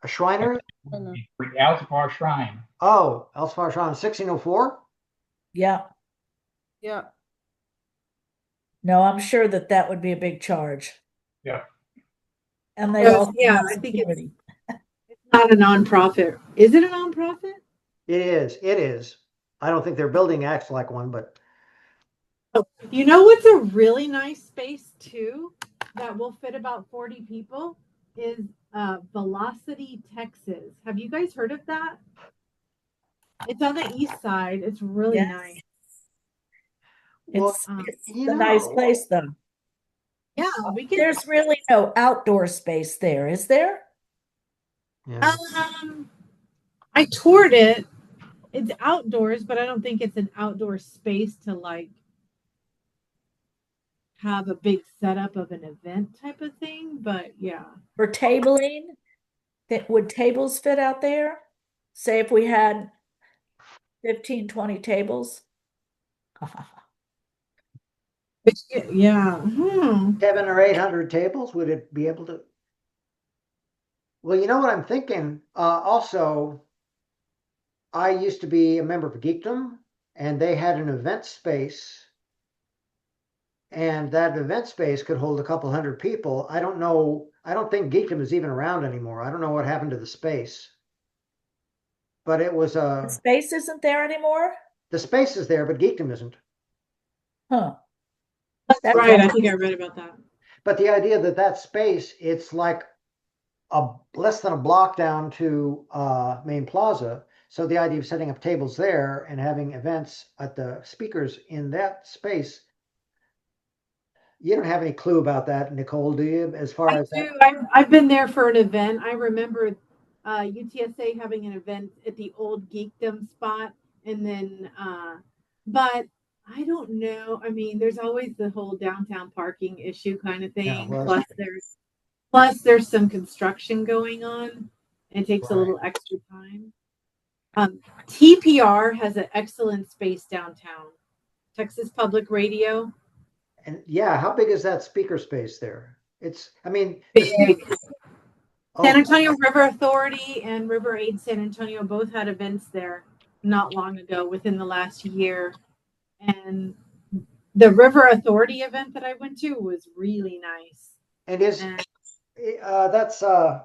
A Shriner? Wouldn't be free. Outdoor shrine. Oh, Elsfar Shrine, 1604? Yeah. Yeah. No, I'm sure that that would be a big charge. Yeah. And they Yes, also yeah, have I think it's security. not a nonprofit. Is it a nonprofit? It is. It is. I don't think their building acts like one, but You know what's a really nice space too that will fit about 40 people is Velocity, Texas. Have you guys heard of that? It's on the east side. It's really Yes. nice. well, It's you a nice know, place though. Yeah, we can. There's really no outdoor space there, is there? yeah. I toured it. It's outdoors, but I don't think it's an outdoor space to like have a big setup of an event type of thing. But yeah. For tabling, that would tables fit out there? Say if we had 15, 20 tables. Yeah. 700 or 800 tables, would it be able to? Well, you know what I'm thinking? Also, I used to be a member of Geekdom, and they had an event space, and that event space could hold a couple hundred people. I don't know. I don't think Geekdom is even around anymore. I don't know what happened to the space, but it was The space isn't there anymore? the space is there, but Geekdom isn't. Huh. That's right. I think I read about that. But the idea that that space, it's like a less than a block down to Main Plaza. So the idea of setting up tables there and having events at the speakers in that space, you don't have any clue about that, Nicole, do you? As far as that? I've been there for an event. I remember UTSA having an event at the old Geekdom spot, and then, but I don't know. I mean, there's always the whole downtown parking issue kind of Yeah, thing. well, Plus there's some construction going on. It takes a little extra time. TPR has an excellent space downtown. Texas Public Radio. and yeah, how big is that speaker space there? It's, I mean, Big. oh, San Antonio River Authority and River Aid San Antonio both had events there not long ago, within the last year. And the River Authority event that I went to was really nice. and is that's I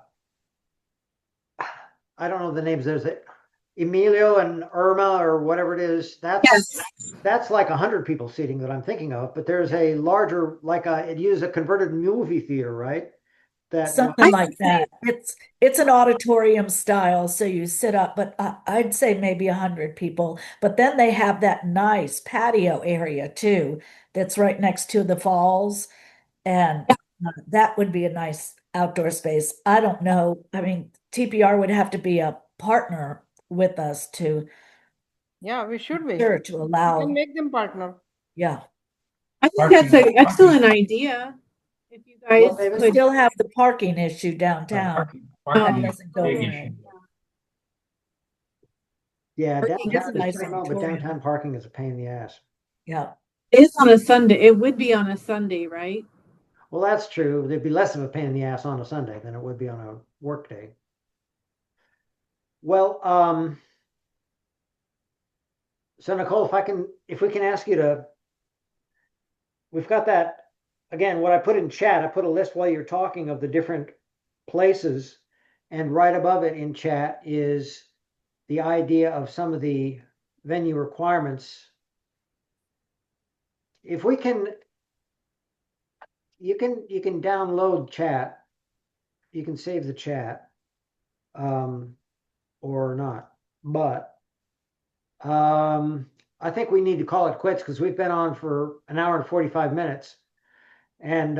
don't know the names. There's Emilio and Irma or whatever it is. That's like 100 people seating that I'm thinking of. But there's a larger, like it uses a converted movie theater, right? That Something like that. It's an auditorium style, so you sit up, but I'd say maybe 100 people. But then they have that nice patio area too, that's right next to the falls, and that would be a nice outdoor space. I don't know. I mean, TPR would have to be a partner with us to Yeah, we should be. sure to We allow. can make them partner. Yeah, I think that's an excellent idea. If you guys we could still have the parking issue downtown. Parking That is doesn't a go big away. issue. yeah, Parking is downtown a is nice pretty well, but auditorium. downtown parking is a pain in the ass. Yeah. is on a Sunday. It would be on a Sunday, right? Well, that's true. There'd be less of a pain in the ass on a Sunday than it would be on a work day. Well, so Nicole, if we can ask you to, we've got that, again, what I put in chat, I put a list while you're talking of the different places, and right above it in chat is the idea of some of the venue requirements. If we can, you can download chat, you can save the chat, or not, but I think we need to call it quits because we've been on for an hour and 45 minutes. And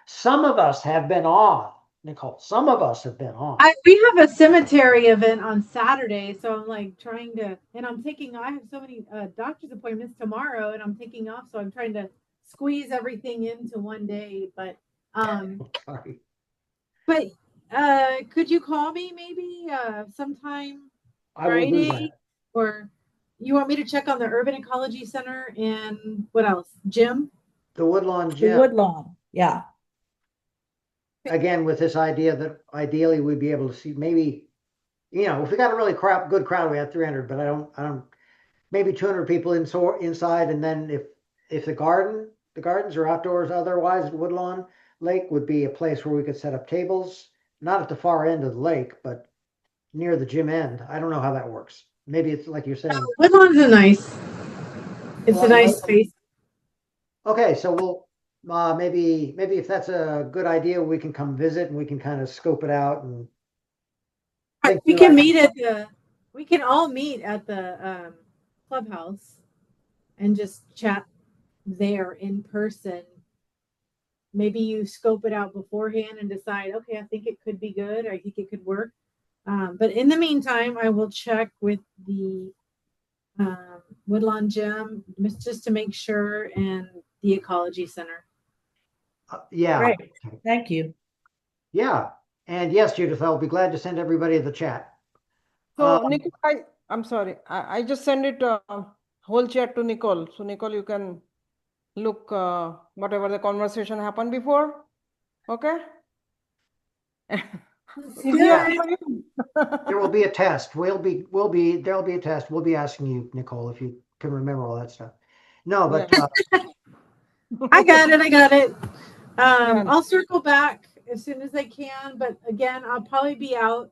some of us have been on Nicole. Some of us have been on. We have a cemetery event on Saturday, so I'm like trying to, and I have so many doctor's appointments tomorrow, and I'm taking off, so I'm trying to squeeze everything into one day. Sorry. But could you call me maybe sometime I will do Friday, that. or you want me to check on the Urban Ecology Center and what else? Gym? The Woodlawn The Gym, Woodlawn, yeah. again, with this idea that ideally we'd be able to see maybe, if we got a really good crowd, we had 300, but I don't, maybe 200 people inside. And then if the gardens are outdoors, otherwise Woodlawn Lake would be a place where we could set up tables, not at the far end of the lake, but near the gym end. I don't know how that works. Maybe it's like you're saying. Woodlawn's it's Well, a nice space. Okay, so we'll maybe if that's a good idea, we can come visit and we can kind of scope it out and think We through can it. meet we can all meet at the clubhouse and just chat there in person. Maybe you scope it out beforehand and decide, okay, I think it could be good, or I think it could work. But in the meantime, I will check with the Woodlawn Gym just to make sure, and the Ecology Center. Yeah, Great. Thank you. yeah, and yes, Judith, I'll be glad to send everybody the chat. So Nicole, I'm sorry, I just send it whole chat to Nicole. So Nicole, you can look whatever the conversation happened before. Okay. Yeah. There will be a test. There'll be a test. We'll be asking you, Nicole, if you can remember all that stuff. No, but I got it. Yeah. I'll circle back as soon as I can, but again, I'll probably be out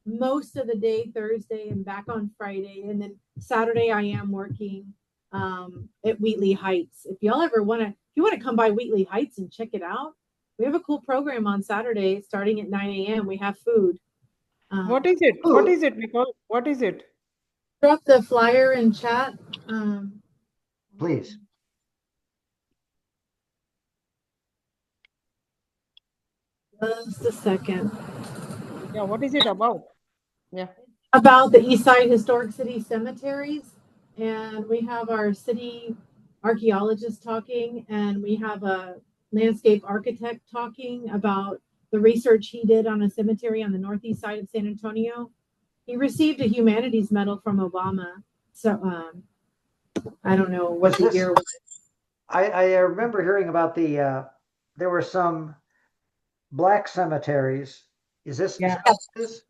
most of the day Thursday and back on Friday, and then Saturday I am working at Wheatley Heights. If y'all ever want to come by Wheatley Heights and check it out, we have a cool program on Saturday starting at 9 a.m. We have food. What is it? What is it, Nicole? What is it? Drop the flyer in chat. please. Just a second. Yeah, what is it about? Yeah. About the East Side Historic City Cemeteries. And we have our city archaeologist talking, and we have a landscape architect talking about the research he did on a cemetery on the northeast side of San Antonio. He received a humanities medal from Obama. So I don't know what the year was. I remember hearing about there were some black cemeteries. Is this? Yeah. Is that what it is?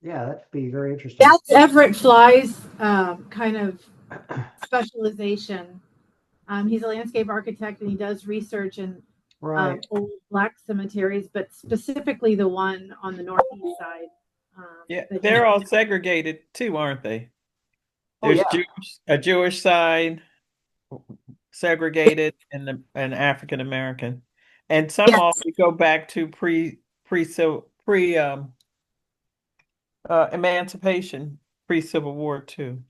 Yeah, that'd be very interesting. That's Everett Fly's kind of specialization. He's a landscape architect, and he does research in old black cemeteries, but specifically the one on the northeast side. Yeah, they're all segregated too, aren't they? There's a Jewish side segregated, and African American, and some also go back to pre emancipation, pre-Civil War too.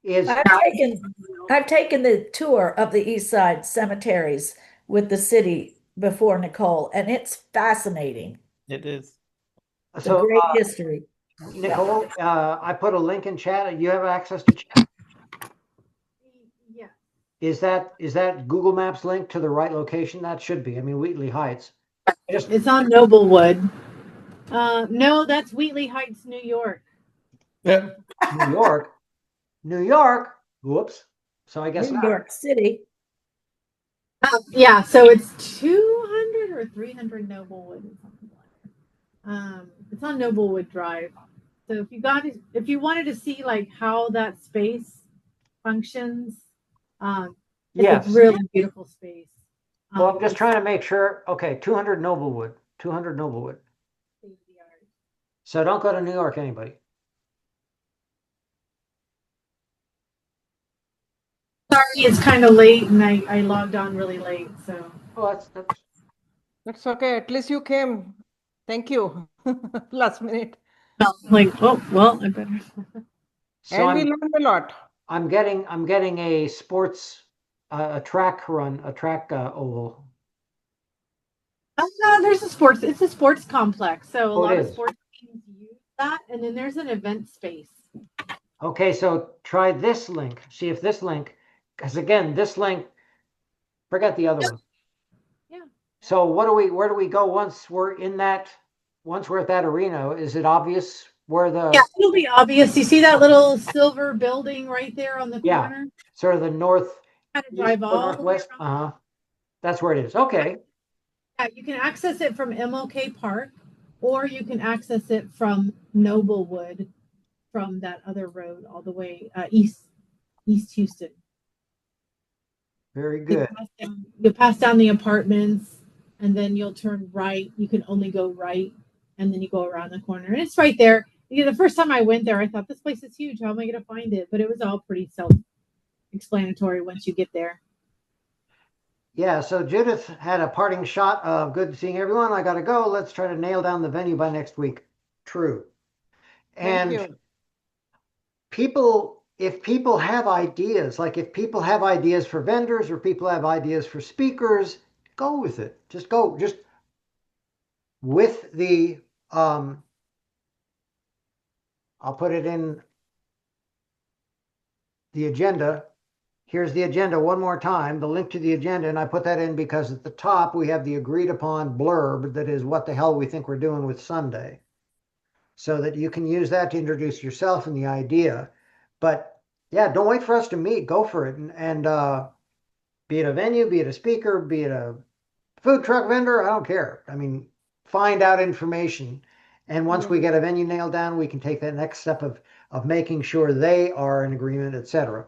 I've taken the tour of the East Side cemeteries with the city before, Nicole, and it's fascinating. It is. It's a great history. Nicole, I put a link in chat. You have access to chat? Yeah. Is that Google Maps link to the right location? That should be. I mean, Wheatley Heights. It's on Noblewood. No, that's Wheatley Heights, New York. New York. New York. Whoops. So I guess New York City. Yeah, so it's 200 or 300 Noblewood or something like that. It's on Noblewood Drive. So if you wanted to see like how that space functions, it's a really beautiful space. Well, I'm just trying to make sure. Okay, 200 Noblewood. 200 Noblewood. So don't go to New York, anybody. Sorry, it's kind of late, and I logged on really late. So. Oh, that's okay. At least you came. Thank you. Last minute. Like, oh well, I better. So and we learned a lot. I'm getting a sports, a track oval. No, there's a sports. It's a sports complex, so a Oh, it lot of is. sports teams use that, and then there's an event space. Okay, so try this link. See if this link, because again, this link, forget the other one. Yeah. So where do we go once we're at that arena? Is it obvious where Yeah, it'll be obvious. You see that little silver building right there on the yeah, corner? sort of the north, Kind of east drive or all the way northwest? around. Uh-huh. That's where it is. Okay. Yeah, you can access it from MLK Park, or you can access it from Noblewood, from that other road all the way East Houston. Very good. You'll pass down the apartments, and then you'll turn right. You can only go right, and then you go around the corner, and it's right there. The first time I went there, I thought this place is huge. How am I going to find it? But it was all pretty self-explanatory once you get there. Yeah, so Judith had a parting shot of good seeing everyone. I got to go. Let's try to nail down the venue by next week. True. Thank And you. if people have ideas, like if people have ideas for vendors or people have ideas for speakers, go with it. Just go. Just with the, I'll put it in the agenda. Here's the agenda one more time, the link to the agenda, and I put that in because at the top we have the agreed upon blurb that is what the hell we think we're doing with Sunday. So that you can use that to introduce yourself and the idea. But yeah, don't wait for us to meet. Go for it. And be it a venue, be it a speaker, be it a food truck vendor, I don't care. I mean, find out information. And once we Yeah. get a venue nailed down, we can take that next step of making sure they are in agreement, etc.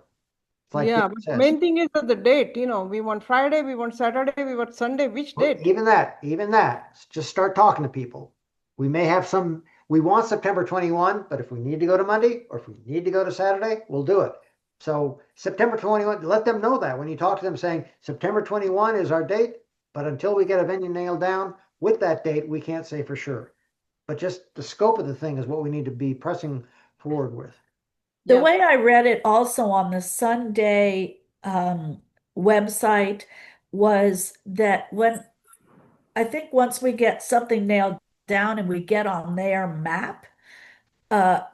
It's like Yeah, David but says. main thing is that the date, we want Friday, we want Saturday, we want Sunday, which Well, date? even that, just start talking to people. We may have we want September 21, but if we need to go to Monday or if we need to go to Saturday, we'll do it. So September 21, let them know that when you talk to them saying September 21 is our date, but until we get a venue nailed down with that date, we can't say for sure. But just the scope of the thing is what we need to be pressing forward with. The Yes. way I read it also on the Sunday website was that I think once we get something nailed down and we get on their map,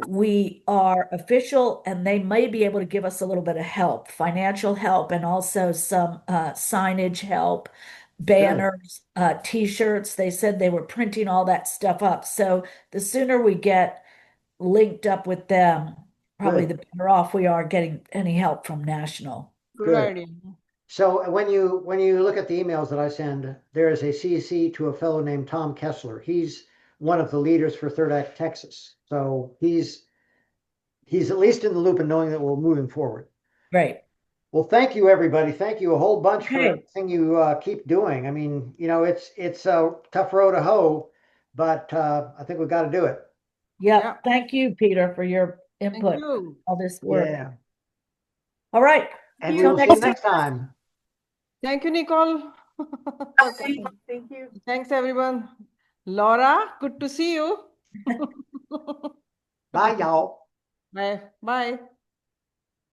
we are official and they may be able to give us a little bit of help, financial help, and also some signage help, Good, banners, t-shirts. They said they were printing all that stuff up. So the sooner we get linked up with them, probably good, the better off we are getting any help from National. Good good. idea. So when you look at the emails that I send, there is a CC to a fellow named Tom Kessler. He's one of the leaders for Third Act Texas. So he's at least in the loop and knowing that we're moving forward. Great. Well, thank you everybody. Thank you a whole bunch for Okay. everything you keep doing. I mean, it's a tough road to hoe, but I think we've got to do it. Yep. Yeah. Thank you, Peter, for your Thank input, you. all this work. Yeah. All right. And we Until will see you next time. next time. Thank you, Nicole. Thank you. Thanks, everyone. Laura, good to see you. Bye, y'all. Bye. Bye.